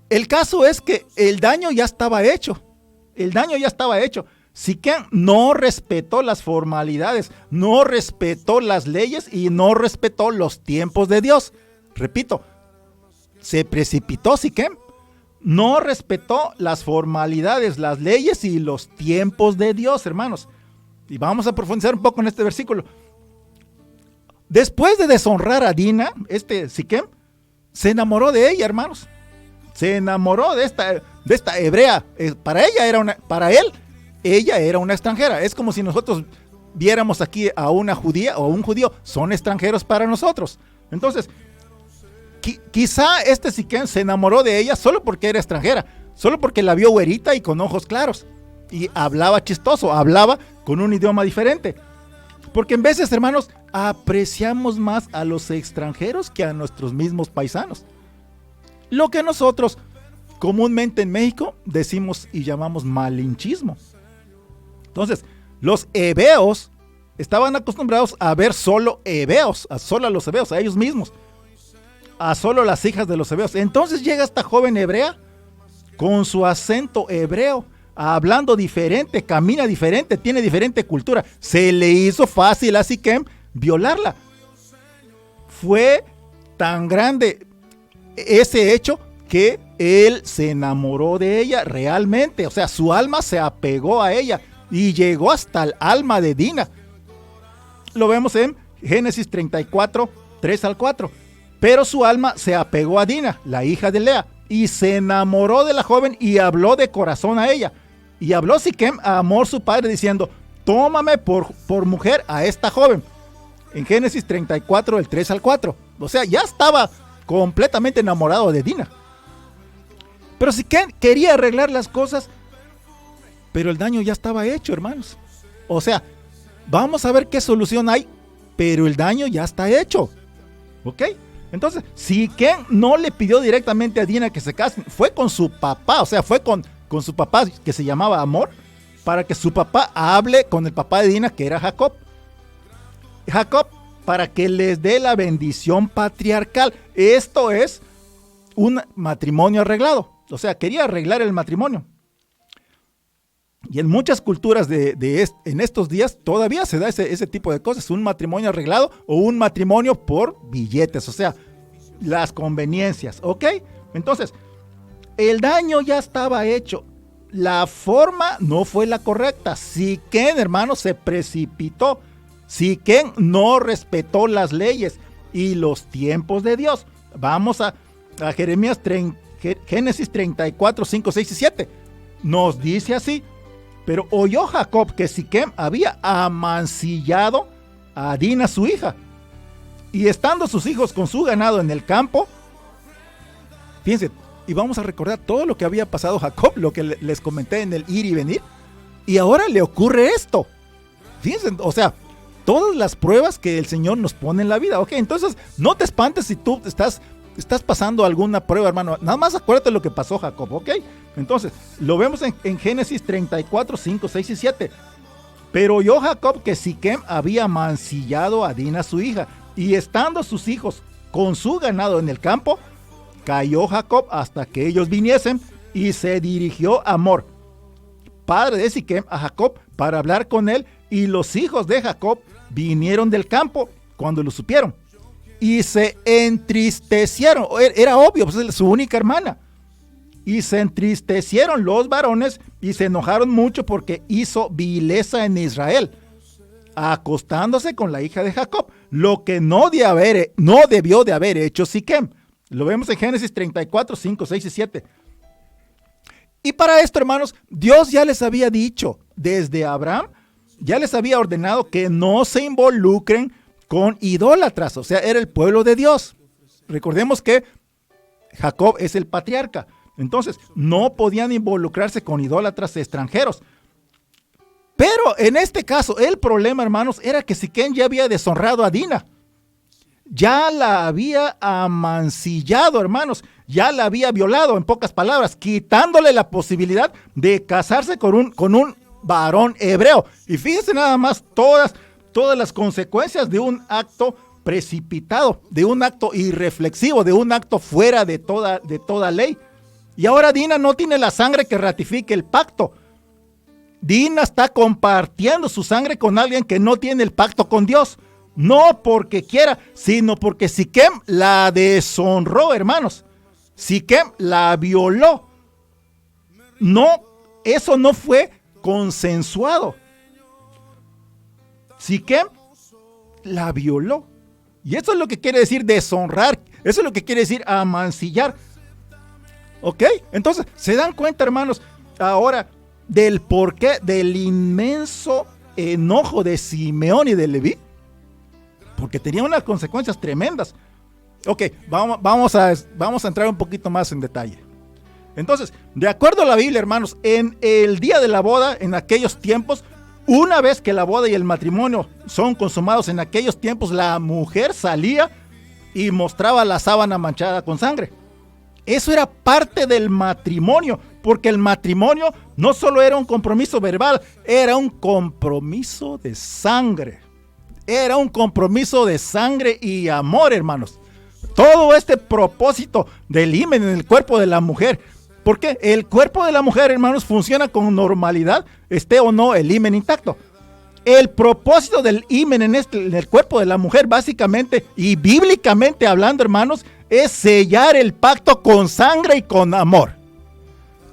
El caso es que el daño ya estaba hecho. Siquem no respetó las formalidades, no respetó las leyes y no respetó los tiempos de Dios. Repito, se precipitó Siquem. No respetó las formalidades, las leyes y los tiempos de Dios, hermanos. Y vamos a profundizar un poco en este versículo. Después de deshonrar a Dina, Siquem se enamoró de ella, hermanos. Se enamoró de esta hebrea. Para él, ella era una extranjera. Es como si nosotros viéramos aquí a una judía o a un judío. Son extranjeros para nosotros. Entonces, quizá Siquem se enamoró de ella solo porque era extranjera. Solo porque la vio güerita y con ojos claros. Y hablaba chistoso, hablaba con un idioma diferente. Porque en veces, hermanos, apreciamos más a los extranjeros que a nuestros mismos paisanos. Lo que nosotros comúnmente en México decimos y llamamos malinchismo. Entonces, los heveos estaban acostumbrados a ver solo heveos, solo a los heveos, a ellos mismos, a solo las hijas de los heveos. Entonces llega esta joven hebrea con su acento hebreo, hablando diferente, camina diferente, tiene diferente cultura. Se le hizo fácil a Siquem violarla. Fue tan grande ese hecho que él se enamoró de ella realmente. O sea, su alma se apegó a ella y llegó hasta el alma de Dina. Lo vemos en Génesis 34, 3-4. Pero su alma se apegó a Dina, la hija de Lea, y se enamoró de la joven y habló de corazón a ella. Y habló Siquem a Hamor su padre diciendo, tómame por mujer a esta joven. En Génesis 34, del 3-4. O sea, ya estaba completamente enamorado de Dina. Pero Siquem quería arreglar las cosas, pero el daño ya estaba hecho, hermanos. O sea, vamos a ver qué solución hay, pero el daño ya está hecho. ¿Ok? Entonces, Siquem no le pidió directamente a Dina que se casen, fue con su papá, o sea, fue con su papá que se llamaba Hamor, para que su papá hable con el papá de Dina, que era Jacob, para que les dé la bendición patriarcal. Esto es un matrimonio arreglado, o sea, quería arreglar el matrimonio. Y en muchas culturas en estos días todavía se da ese tipo de cosas, un matrimonio arreglado o un matrimonio por billetes, o sea, las conveniencias, ¿ok? Entonces, el daño ya estaba hecho, la forma no fue la correcta. Siquem, hermano, se precipitó. Siquem no respetó las leyes y los tiempos de Dios. Vamos a Génesis 34, 5, 6 y 7. Nos dice así. Pero oyó Jacob que Siquem había amancillado a Dina su hija. Y estando sus hijos con su ganado en el campo, fíjense, y vamos a recordar todo lo que había pasado Jacob, lo que les comenté en el ir y venir. Y ahora le ocurre esto. Fíjense, o sea, todas las pruebas que el Señor nos pone en la vida. Ok, entonces no te espantes si tú estás pasando alguna prueba, hermano. Nada más acuérdate lo que pasó Jacob, ok. Entonces, lo vemos en Génesis 34, 5, 6 y 7. Pero oyó Jacob que Siquem había mancillado a Dina su hija, y estando sus hijos con su ganado en el campo, cayó Jacob hasta que ellos viniesen, y se dirigió a Hamor, padre de Siquem, a Jacob para hablar con él, y los hijos de Jacob vinieron del campo cuando lo supieron, y se entristecieron. Era obvio, pues es su única hermana. Y se entristecieron los varones y se enojaron mucho porque hizo vileza en Israel, acostándose con la hija de Jacob, lo que no debió de haber hecho Siquem. Lo vemos en Génesis 34, 5, 6 y 7. Y para esto, hermanos, Dios ya les había dicho, desde Abraham, ya les había ordenado que no se involucren con idólatras, o sea, era el pueblo de Dios. Recordemos que Jacob es el patriarca. Entonces, no podían involucrarse con idólatras extranjeros. Pero en este caso, el problema, hermanos, era que Siquem ya había deshonrado a Dina. Ya la había amancillado, hermanos. Ya la había violado, en pocas palabras, quitándole la posibilidad de casarse con un varón hebreo. Y fíjense nada más todas las consecuencias de un acto precipitado, de un acto irreflexivo, de un acto fuera de toda ley. Y ahora Dina no tiene la sangre que ratifique el pacto. Dina está compartiendo su sangre con alguien que no tiene el pacto con Dios. No porque quiera, sino porque Siquem la deshonró, hermanos. Siquem la violó. No, eso no fue consensuado. Siquem la violó. Y eso es lo que quiere decir deshonrar. Eso es lo que quiere decir amancillar. ¿Ok? Entonces, ¿se dan cuenta, hermanos, ahora del porqué del inmenso enojo de Simeón y de Leví? Porque tenía unas consecuencias tremendas. Ok, vamos a entrar un poquito más en detalle. Entonces, de acuerdo a la Biblia, hermanos, en el día de la boda, en aquellos tiempos, una vez que la boda y el matrimonio son consumados en aquellos tiempos, la mujer salía y mostraba la sábana manchada con sangre. Eso era parte del matrimonio, porque el matrimonio no solo era un compromiso verbal, era un compromiso de sangre. Era un compromiso de sangre y amor, hermanos. Todo este propósito del himen en el cuerpo de la mujer, porque el cuerpo de la mujer, hermanos, funciona con normalidad, esté o no el himen intacto. El propósito del himen en el cuerpo de la mujer, básicamente y bíblicamente hablando, hermanos, es sellar el pacto con sangre y con amor.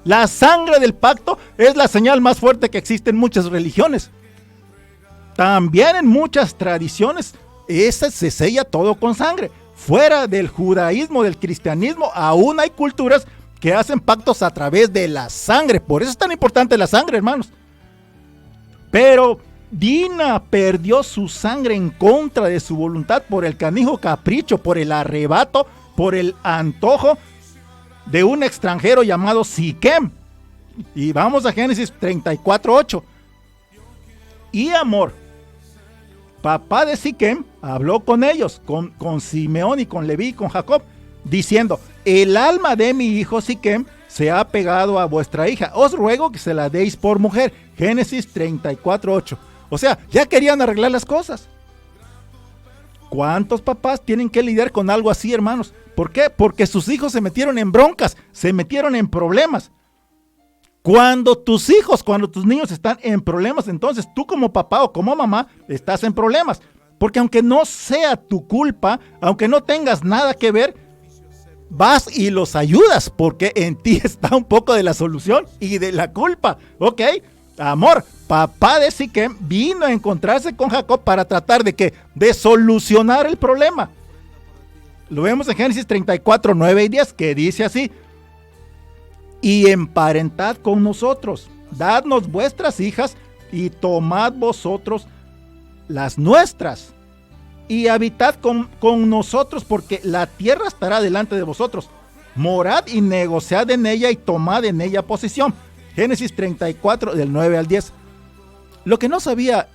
La sangre del pacto es la señal más fuerte que existe en muchas religiones. También en muchas tradiciones, se sella todo con sangre. Fuera del judaísmo, del cristianismo, aún hay culturas que hacen pactos a través de la sangre. Por eso es tan importante la sangre, hermanos. Pero Dina perdió su sangre en contra de su voluntad por el canijo capricho, por el arrebato, por el antojo de un extranjero llamado Siquem. Y vamos a Génesis 34:8. Y Hamor, papá de Siquem, habló con ellos, con Simeón y con Leví y con Jacob, diciendo: el alma de mi hijo Siquem se ha pegado a vuestra hija, os ruego que se la deis por mujer. Génesis 34:8. O sea, ya querían arreglar las cosas. ¿Cuántos papás tienen que lidiar con algo así, hermanos? ¿Por qué? Porque sus hijos se metieron en broncas, se metieron en problemas. Cuando tus niños están en problemas, entonces tú como papá o como mamá estás en problemas. Porque aunque no sea tu culpa, aunque no tengas nada que ver, vas y los ayudas, porque en ti está un poco de la solución y de la culpa. ¿Ok? Hamor, papá de Siquem, vino a encontrarse con Jacob para tratar de solucionar el problema. Lo vemos en Génesis 34, 9 y 10, que dice así: y emparentad con nosotros, dadnos vuestras hijas y tomad vosotros las nuestras y habitad con nosotros, porque la tierra estará delante de vosotros. Morad y negociad en ella y tomad en ella posesión. Génesis 34 del 9 al 10. Lo que no sabía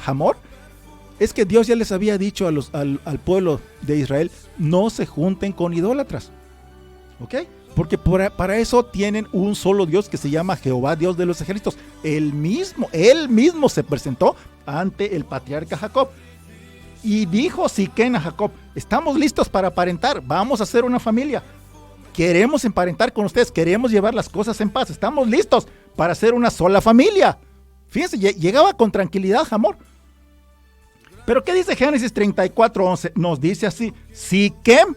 Hamor es que Dios ya les había dicho al pueblo de Israel: no se junten con idólatras. ¿Ok? Porque para eso tienen un solo Dios que se llama Jehová, Dios de los ejércitos. Él mismo se presentó ante el patriarca Jacob. Y dijo Siquem a Jacob: estamos listos para aparentar, vamos a hacer una familia. Queremos emparentar con ustedes, queremos llevar las cosas en paz, estamos listos para hacer una sola familia. Fíjense, llegaba con tranquilidad Hamor. Pero ¿qué dice Génesis 34:11? Nos dice así: Siquem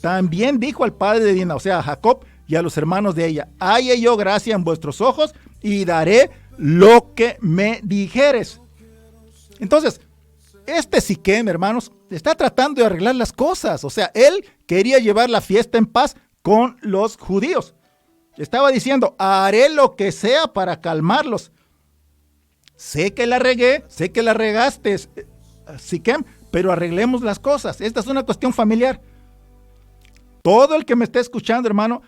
también dijo al padre de Dina, o sea, a Jacob y a los hermanos de ella: halle yo gracia en vuestros ojos y daré lo que me dijeres. Entonces, este Siquem, hermanos, está tratando de arreglar las cosas. O sea, él quería llevar la fiesta en paz con los judíos. Estaba diciendo: haré lo que sea para calmarlos. Sé que la regué, sé que la regaste, Siquem, pero arreglemos las cosas. Esta es una cuestión familiar. Todo el que me esté escuchando, hermano,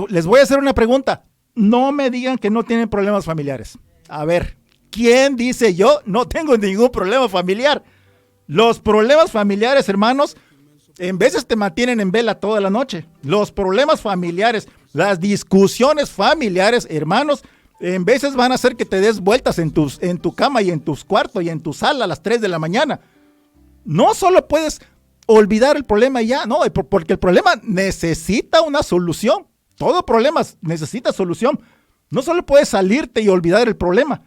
les voy a hacer una pregunta. No me digan que no tienen problemas familiares. A ver, ¿quién dice yo no tengo ningún problema familiar? Los problemas familiares, hermanos, en veces te mantienen en vela toda la noche. Los problemas familiares, las discusiones familiares, hermanos, en veces van a hacer que te des vueltas en tu cama y en tus cuartos y en tu sala a las 3 de la mañana. No solo puedes olvidar el problema y ya, no, porque el problema necesita una solución. Todo problema necesita solución. No solo puedes salirte y olvidar el problema.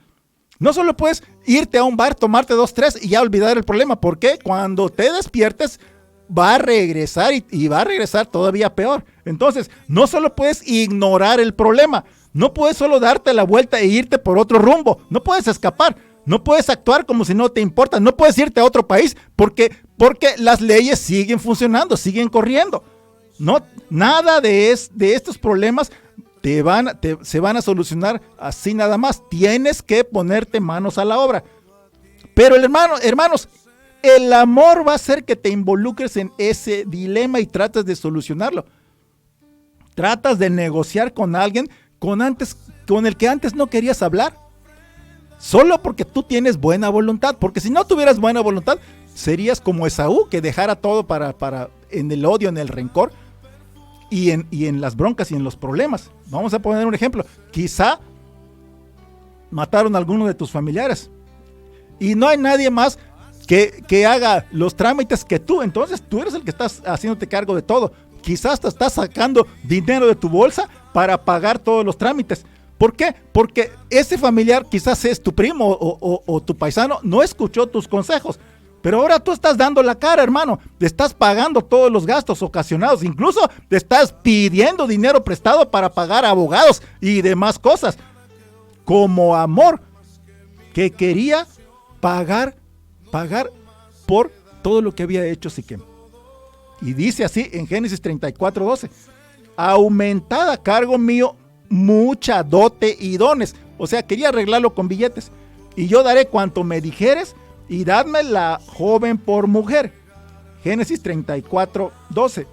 No solo puedes irte a un bar, tomarte 2, 3 y ya olvidar el problema. Porque cuando te despiertes va a regresar y va a regresar todavía peor. Entonces, no solo puedes ignorar el problema. No puedes solo darte la vuelta e irte por otro rumbo. No puedes escapar. No puedes actuar como si no te importa. No puedes irte a otro país porque las leyes siguen funcionando, siguen corriendo. No, nada de estos problemas se van a solucionar así nada más. Tienes que ponerte manos a la obra. Pero hermanos, el amor va a hacer que te involucres en ese dilema y trates de solucionarlo. Tratas de negociar con alguien con el que antes no querías hablar. Solo porque tú tienes buena voluntad. Porque si no tuvieras buena voluntad, serías como Esaú, que dejara todo para en el odio, en el rencor y en las broncas y en los problemas. Vamos a poner un ejemplo. Quizá mataron a alguno de tus familiares y no hay nadie más que haga los trámites que tú. Entonces tú eres el que estás haciéndote cargo de todo. Quizás te estás sacando dinero de tu bolsa para pagar todos los trámites. ¿Por qué? Porque ese familiar, quizás es tu primo o tu paisano, no escuchó tus consejos. Pero ahora tú estás dando la cara, hermano. Te estás pagando todos los gastos ocasionados. Incluso te estás pidiendo dinero prestado para pagar abogados y demás cosas. Como Hamor, que quería pagar por todo lo que había hecho Siquem. Y dice así en Génesis 34:12: aumentad a cargo mío mucha dote y dones. O sea, quería arreglarlo con billetes. Y yo daré cuanto me dijeres y dadme la joven por mujer. Génesis 34:12.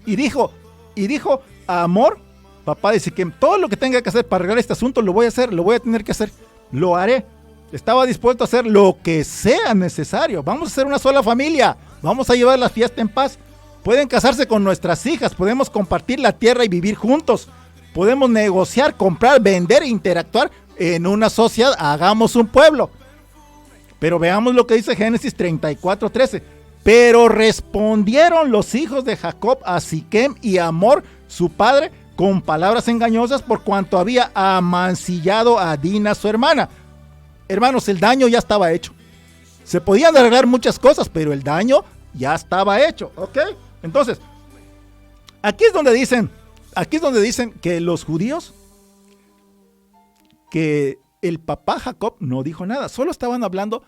Y dijo a Hamor, papá de Siquem: todo lo que tenga que hacer para arreglar este asunto lo voy a hacer, lo voy a tener que hacer, lo haré. Estaba dispuesto a hacer lo que sea necesario. Vamos a hacer una sola familia. Vamos a llevar la fiesta en paz. Pueden casarse con nuestras hijas. Podemos compartir la tierra y vivir juntos. Podemos negociar, comprar, vender e interactuar en una sociedad. Hagamos un pueblo. Pero veamos lo que dice Génesis 34:13. Pero respondieron los hijos de Jacob a Siquem y a Hamor, su padre, con palabras engañosas, por cuanto había amancillado a Dina, su hermana. Hermanos, el daño ya estaba hecho. Se podían arreglar muchas cosas, pero el daño ya estaba hecho, ¿ok? Entonces, aquí es donde dicen que los judíos, que el papá Jacob no dijo nada, solo estaban hablando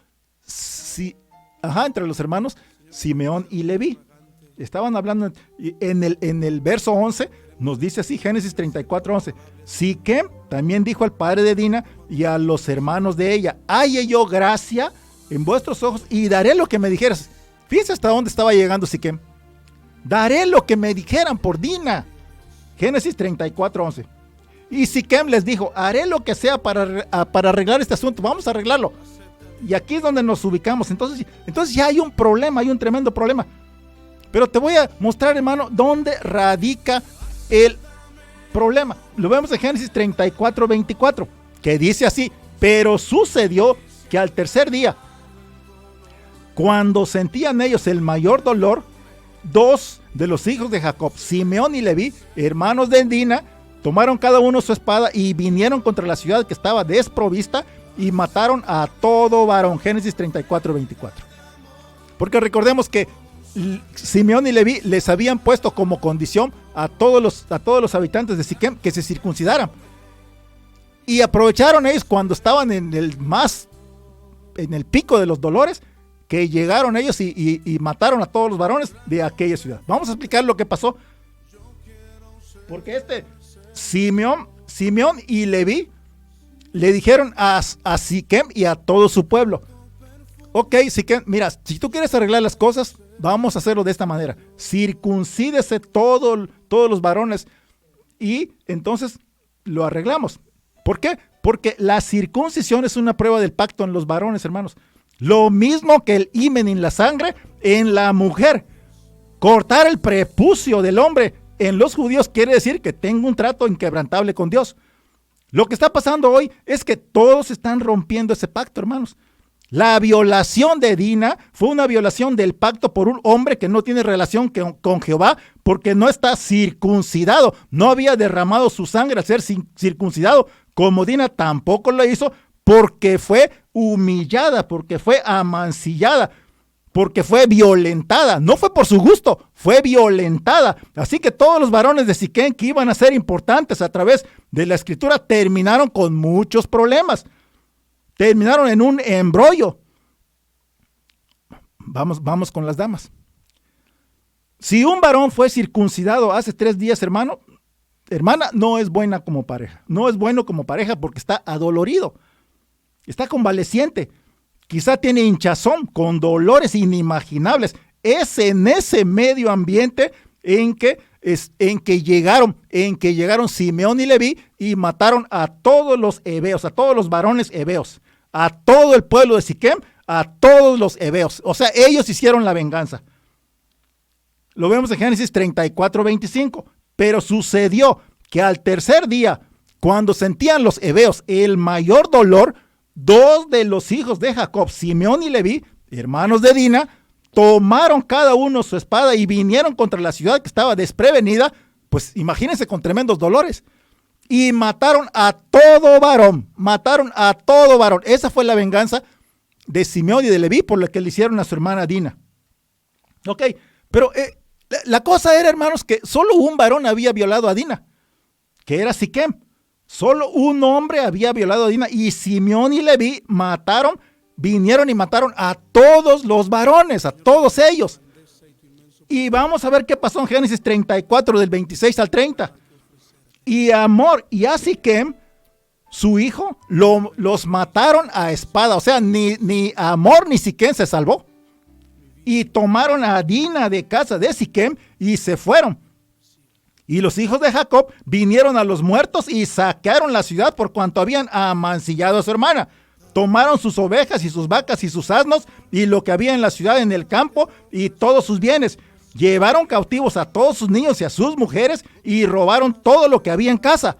entre los hermanos Simeón y Leví. Estaban hablando en el verso 11, nos dice así, Génesis 34:11. Siquem también dijo al padre de Dina y a los hermanos de ella: halle yo gracia en vuestros ojos y daré lo que me dijeras. Fíjense hasta dónde estaba llegando Siquem. Daré lo que me dijeran por Dina. Génesis 34:11. Y Siquem les dijo: haré lo que sea para arreglar este asunto. Vamos a arreglarlo. Y aquí es donde nos ubicamos. Entonces ya hay un problema, hay un tremendo problema. Pero te voy a mostrar, hermano, dónde radica el problema. Lo vemos en Génesis 34:24, que dice así: pero sucedió que al tercer día, cuando sentían ellos el mayor dolor, dos de los hijos de Jacob, Simeón y Leví, hermanos de Dina, tomaron cada uno su espada y vinieron contra la ciudad que estaba desprovista y mataron a todo varón. Génesis 34:24. Porque recordemos que Simeón y Leví les habían puesto como condición a todos los habitantes de Siquem que se circuncidaran. Y aprovecharon ellos cuando estaban en el pico de los dolores, que llegaron ellos y mataron a todos los varones de aquella ciudad. Vamos a explicar lo que pasó. Porque Simeón y Leví le dijeron a Siquem y a todo su pueblo: ok, Siquem, mira, si tú quieres arreglar las cosas, vamos a hacerlo de esta manera. Circuncídese todos los varones y entonces lo arreglamos. ¿Por qué? Porque la circuncisión es una prueba del pacto en los varones, hermanos. Lo mismo que el himen en la sangre en la mujer. Cortar el prepucio del hombre en los judíos quiere decir que tengo un trato inquebrantable con Dios. Lo que está pasando hoy es que todos están rompiendo ese pacto, hermanos. La violación de Dina fue una violación del pacto por un hombre que no tiene relación con Jehová porque no está circuncidado. No había derramado su sangre al ser circuncidado, como Dina tampoco lo hizo, porque fue humillada, porque fue amancillada, porque fue violentada. No fue por su gusto, fue violentada. Así que todos los varones de Siquem que iban a ser importantes a través de la escritura terminaron con muchos problemas. Terminaron en un embrollo. Vamos con las damas. Si un varón fue circuncidado hace 3 días, hermana, no es buena como pareja. No es bueno como pareja porque está adolorido. Está convaleciente. Quizá tiene hinchazón con dolores inimaginables. Es en ese medio ambiente en que llegaron Simeón y Leví y mataron a todos los heveos, a todos los varones heveos, a todo el pueblo de Siquem, a todos los heveos. O sea, ellos hicieron la venganza. Lo vemos en Génesis 34:25. Pero sucedió que al tercer día, cuando sentían los heveos el mayor dolor, 2 de los hijos de Jacob, Simeón y Leví, hermanos de Dina, tomaron cada uno su espada y vinieron contra la ciudad que estaba desprevenida, pues imagínense, con tremendos dolores, y mataron a todo varón. Esa fue la venganza de Simeón y de Leví por lo que le hicieron a su hermana Dina. Ok, pero la cosa era, hermanos, que solo un varón había violado a Dina, que era Siquem. Solo un hombre había violado a Dina, y Simeón y Leví vinieron y mataron a todos los varones, a todos ellos. Y vamos a ver qué pasó en Génesis 34, del 26 al 30. Y a Amor y a Siquem, su hijo, los mataron a espada. O sea, ni Amor ni Siquem se salvó. Y tomaron a Dina de casa de Siquem y se fueron. Y los hijos de Jacob vinieron a los muertos y saquearon la ciudad por cuanto habían amancillado a su hermana. Tomaron sus ovejas y sus vacas y sus asnos y lo que había en la ciudad, en el campo, y todos sus bienes. Llevaron cautivos a todos sus niños y a sus mujeres y robaron todo lo que había en casa.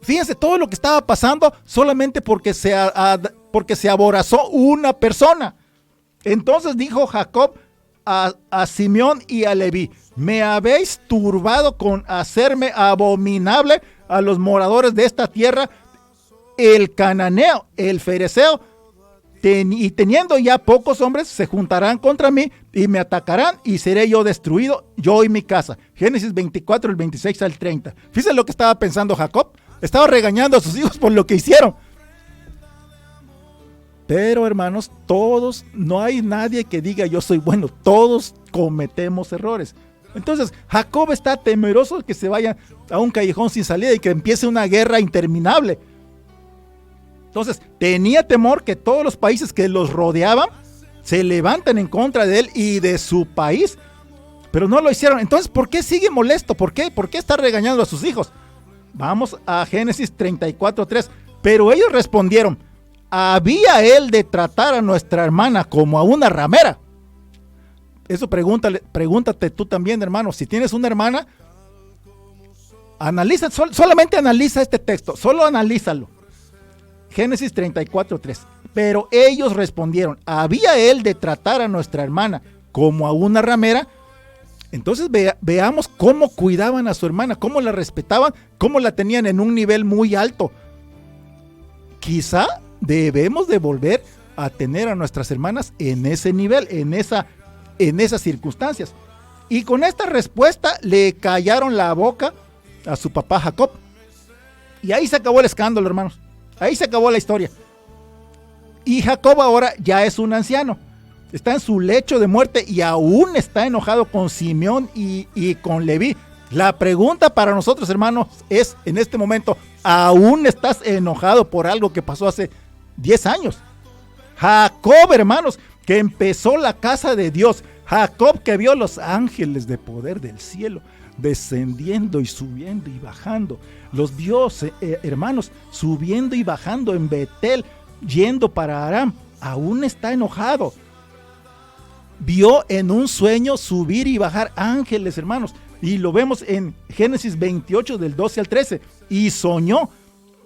Fíjense todo lo que estaba pasando solamente porque se aborazó una persona. Entonces dijo Jacob a Simeón y a Leví: me habéis turbado con hacerme abominable a los moradores de esta tierra, el cananeo, el fereceo, y teniendo ya pocos hombres, se juntarán contra mí y me atacarán y seré yo destruido, yo y mi casa. Génesis 24, el 26 al 30. Fíjense lo que estaba pensando Jacob. Estaba regañando a sus hijos por lo que hicieron. Pero, hermanos, todos, no hay nadie que diga yo soy bueno. Todos cometemos errores. Entonces, Jacob está temeroso de que se vaya a un callejón sin salida y que empiece una guerra interminable. Entonces, tenía temor que todos los países que los rodeaban se levanten en contra de él y de su país. Pero no lo hicieron. Entonces, ¿por qué sigue molesto? ¿Por qué está regañando a sus hijos? Vamos a Génesis 34:3. Pero ellos respondieron: ¿había él de tratar a nuestra hermana como a una ramera? Eso pregúntate tú también, hermano. Si tienes una hermana, solamente analiza este texto, solo analízalo. Génesis 34:3. Pero ellos respondieron: ¿había él de tratar a nuestra hermana como a una ramera? Entonces veamos cómo cuidaban a su hermana, cómo la respetaban, cómo la tenían en un nivel muy alto. Quizá debemos de volver a tener a nuestras hermanas en ese nivel, en esas circunstancias. Y con esta respuesta le callaron la boca a su papá Jacob. Y ahí se acabó el escándalo, hermanos. Ahí se acabó la historia. Y Jacob ahora ya es un anciano. Está en su lecho de muerte y aún está enojado con Simeón y con Leví. La pregunta para nosotros, hermanos, es en este momento: ¿aún estás enojado por algo que pasó hace 10 años? Jacob, hermanos, que empezó la casa de Dios. Jacob, que vio los ángeles de poder del cielo descendiendo y subiendo y bajando. Los vio, hermanos, subiendo y bajando en Betel, yendo para Aram. Aún está enojado. Vio en un sueño subir y bajar ángeles, hermanos. Y lo vemos en Génesis 28 del 12 al 13. Y soñó.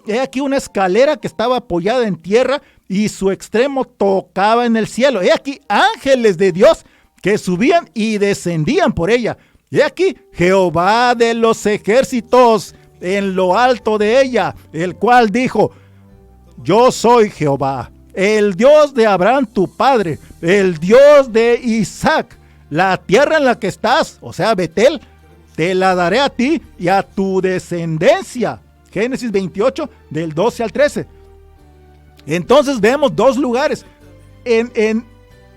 He aquí una escalera que estaba apoyada en tierra y su extremo tocaba en el cielo. He aquí ángeles de Dios que subían y descendían por ella. He aquí Jehová de los ejércitos en lo alto de ella, el cual dijo: yo soy Jehová, el Dios de Abraham tu padre, el Dios de Isaac. La tierra en la que estás, o sea Betel, te la daré a ti y a tu descendencia. Génesis 28 del 12 al 13. Entonces vemos dos lugares. En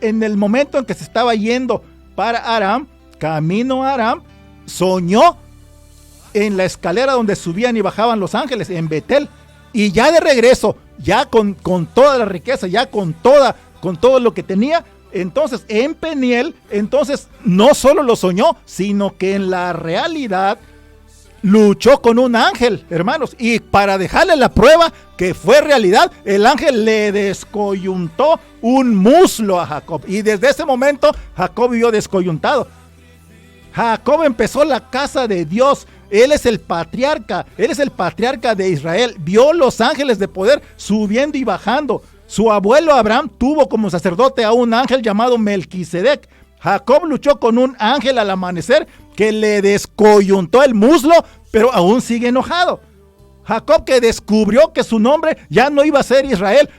el momento en que se estaba yendo para Aram, camino a Aram, soñó en la escalera donde subían y bajaban los ángeles, en Betel. Y ya de regreso, ya con toda la riqueza, ya con todo lo que tenía, entonces en Peniel, entonces no solo lo soñó, sino que en la realidad luchó con un ángel, hermanos. Y para dejarle la prueba que fue realidad, el ángel le descoyuntó un muslo a Jacob. Y desde ese momento Jacob vivió descoyuntado. Jacob empezó la casa de Dios. Él es el patriarca de Israel. Vio los ángeles de poder subiendo y bajando. Su abuelo Abraham tuvo como sacerdote a un ángel llamado Melquisedec. Jacob luchó con un ángel al amanecer que le descoyuntó el muslo, pero aún sigue enojado. Jacob, que descubrió que su nombre ya no iba a ser Israel,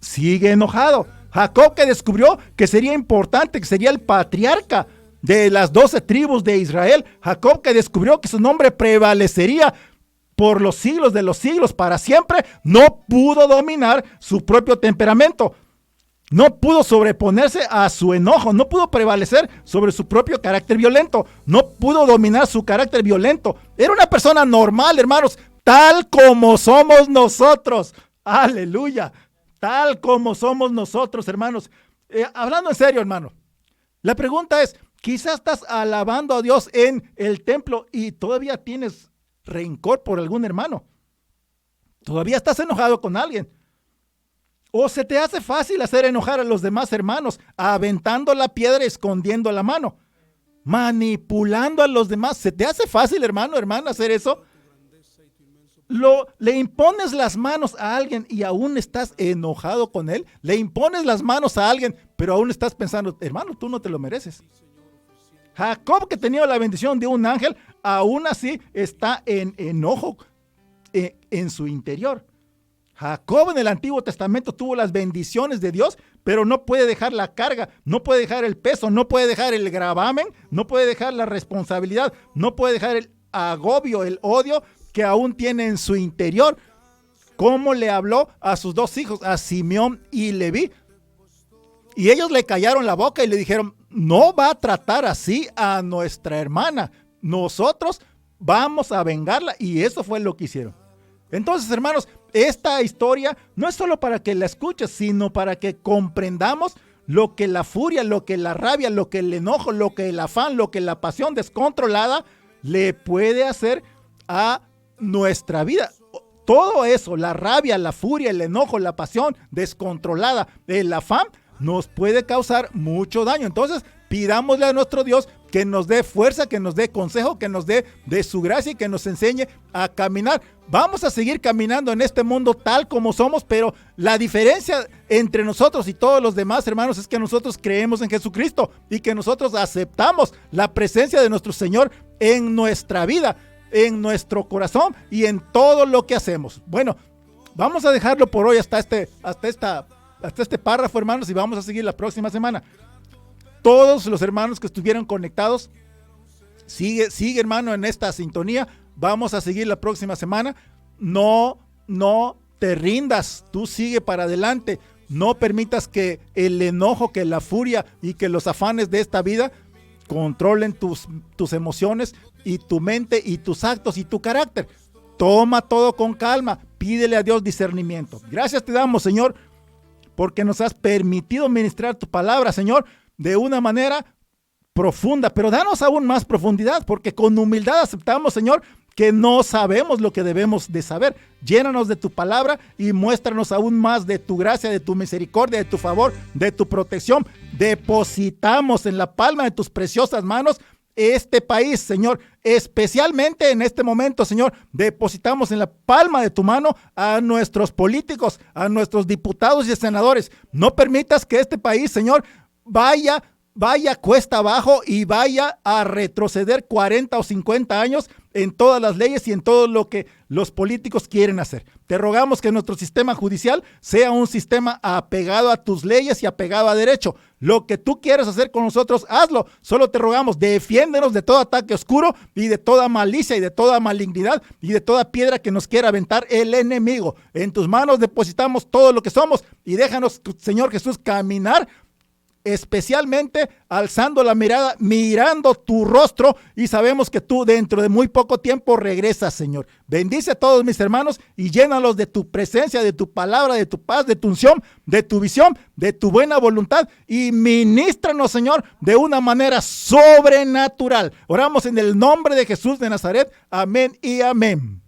sigue enojado. Jacob, que descubrió que sería importante, que sería el patriarca de las 12 tribus de Israel. Jacob, que descubrió que su nombre prevalecería por los siglos de los siglos para siempre, no pudo dominar su propio temperamento. No pudo sobreponerse a su enojo, no pudo prevalecer sobre su propio carácter violento, no pudo dominar su carácter violento. Era una persona normal, hermanos, tal como somos nosotros. Aleluya, tal como somos nosotros, hermanos. Hablando en serio, hermano, la pregunta es: quizás estás alabando a Dios en el templo y todavía tienes rencor por algún hermano. Todavía estás enojado con alguien. ¿O se te hace fácil hacer enojar a los demás hermanos, aventando la piedra y escondiendo la mano, manipulando a los demás? ¿Se te hace fácil, hermano, hermana, hacer eso? Le impones las manos a alguien y aún estás enojado con él. Le impones las manos a alguien, pero aún estás pensando: hermano, tú no te lo mereces. Jacob, que tenía la bendición de un ángel, aún así está en enojo en su interior. Jacob en el Antiguo Testamento tuvo las bendiciones de Dios, pero no puede dejar la carga, no puede dejar el peso, no puede dejar el gravamen, no puede dejar la responsabilidad, no puede dejar el agobio, el odio que aún tiene en su interior. ¿Cómo le habló a sus dos hijos, a Simeón y Leví? Y ellos le callaron la boca y le dijeron: no va a tratar así a nuestra hermana, nosotros vamos a vengarla. Y eso fue lo que hicieron. Entonces, hermanos, esta historia no es solo para que la escuches, sino para que comprendamos lo que la furia, lo que la rabia, lo que el enojo, lo que el afán, lo que la pasión descontrolada le puede hacer a nuestra vida. Todo eso, la rabia, la furia, el enojo, la pasión descontrolada, el afán, nos puede causar mucho daño. Entonces, pidámosle a nuestro Dios que nos dé fuerza, que nos dé consejo, que nos dé de su gracia y que nos enseñe a caminar. Vamos a seguir caminando en este mundo tal como somos, pero la diferencia entre nosotros y todos los demás hermanos es que nosotros creemos en Jesucristo y que nosotros aceptamos la presencia de nuestro Señor en nuestra vida, en nuestro corazón y en todo lo que hacemos. Bueno, vamos a dejarlo por hoy hasta este párrafo, hermanos, y vamos a seguir la próxima semana. Todos los hermanos que estuvieron conectados, sigue hermano en esta sintonía. Vamos a seguir la próxima semana. No te rindas, tú sigue para adelante. No permitas que el enojo, que la furia y que los afanes de esta vida controlen tus emociones y tu mente y tus actos y tu carácter. Toma todo con calma, pídele a Dios discernimiento. Gracias te damos, Señor, porque nos has permitido ministrar tu palabra, Señor, de una manera profunda, pero danos aún más profundidad, porque con humildad aceptamos, Señor, que no sabemos lo que debemos de saber. Llénanos de tu palabra y muéstranos aún más de tu gracia, de tu misericordia, de tu favor, de tu protección. Depositamos en la palma de tus preciosas manos este país, Señor, especialmente en este momento, Señor, depositamos en la palma de tu mano a nuestros políticos, a nuestros diputados y senadores. No permitas que este país, Señor, vaya cuesta abajo y vaya a retroceder 40 o 50 años en todas las leyes y en todo lo que los políticos quieren hacer. Te rogamos que nuestro sistema judicial sea un sistema apegado a tus leyes y apegado a derecho. Lo que tú quieres hacer con nosotros, hazlo. Solo te rogamos, defiéndenos de todo ataque oscuro y de toda malicia y de toda malignidad y de toda piedra que nos quiera aventar el enemigo. En tus manos depositamos todo lo que somos y déjanos, Señor Jesús, caminar especialmente alzando la mirada, mirando tu rostro, y sabemos que tú dentro de muy poco tiempo regresas, Señor. Bendice a todos mis hermanos y llénalos de tu presencia, de tu palabra, de tu paz, de tu unción, de tu visión, de tu buena voluntad, y ministranos, Señor, de una manera sobrenatural. Oramos en el nombre de Jesús de Nazaret. Amén y amén.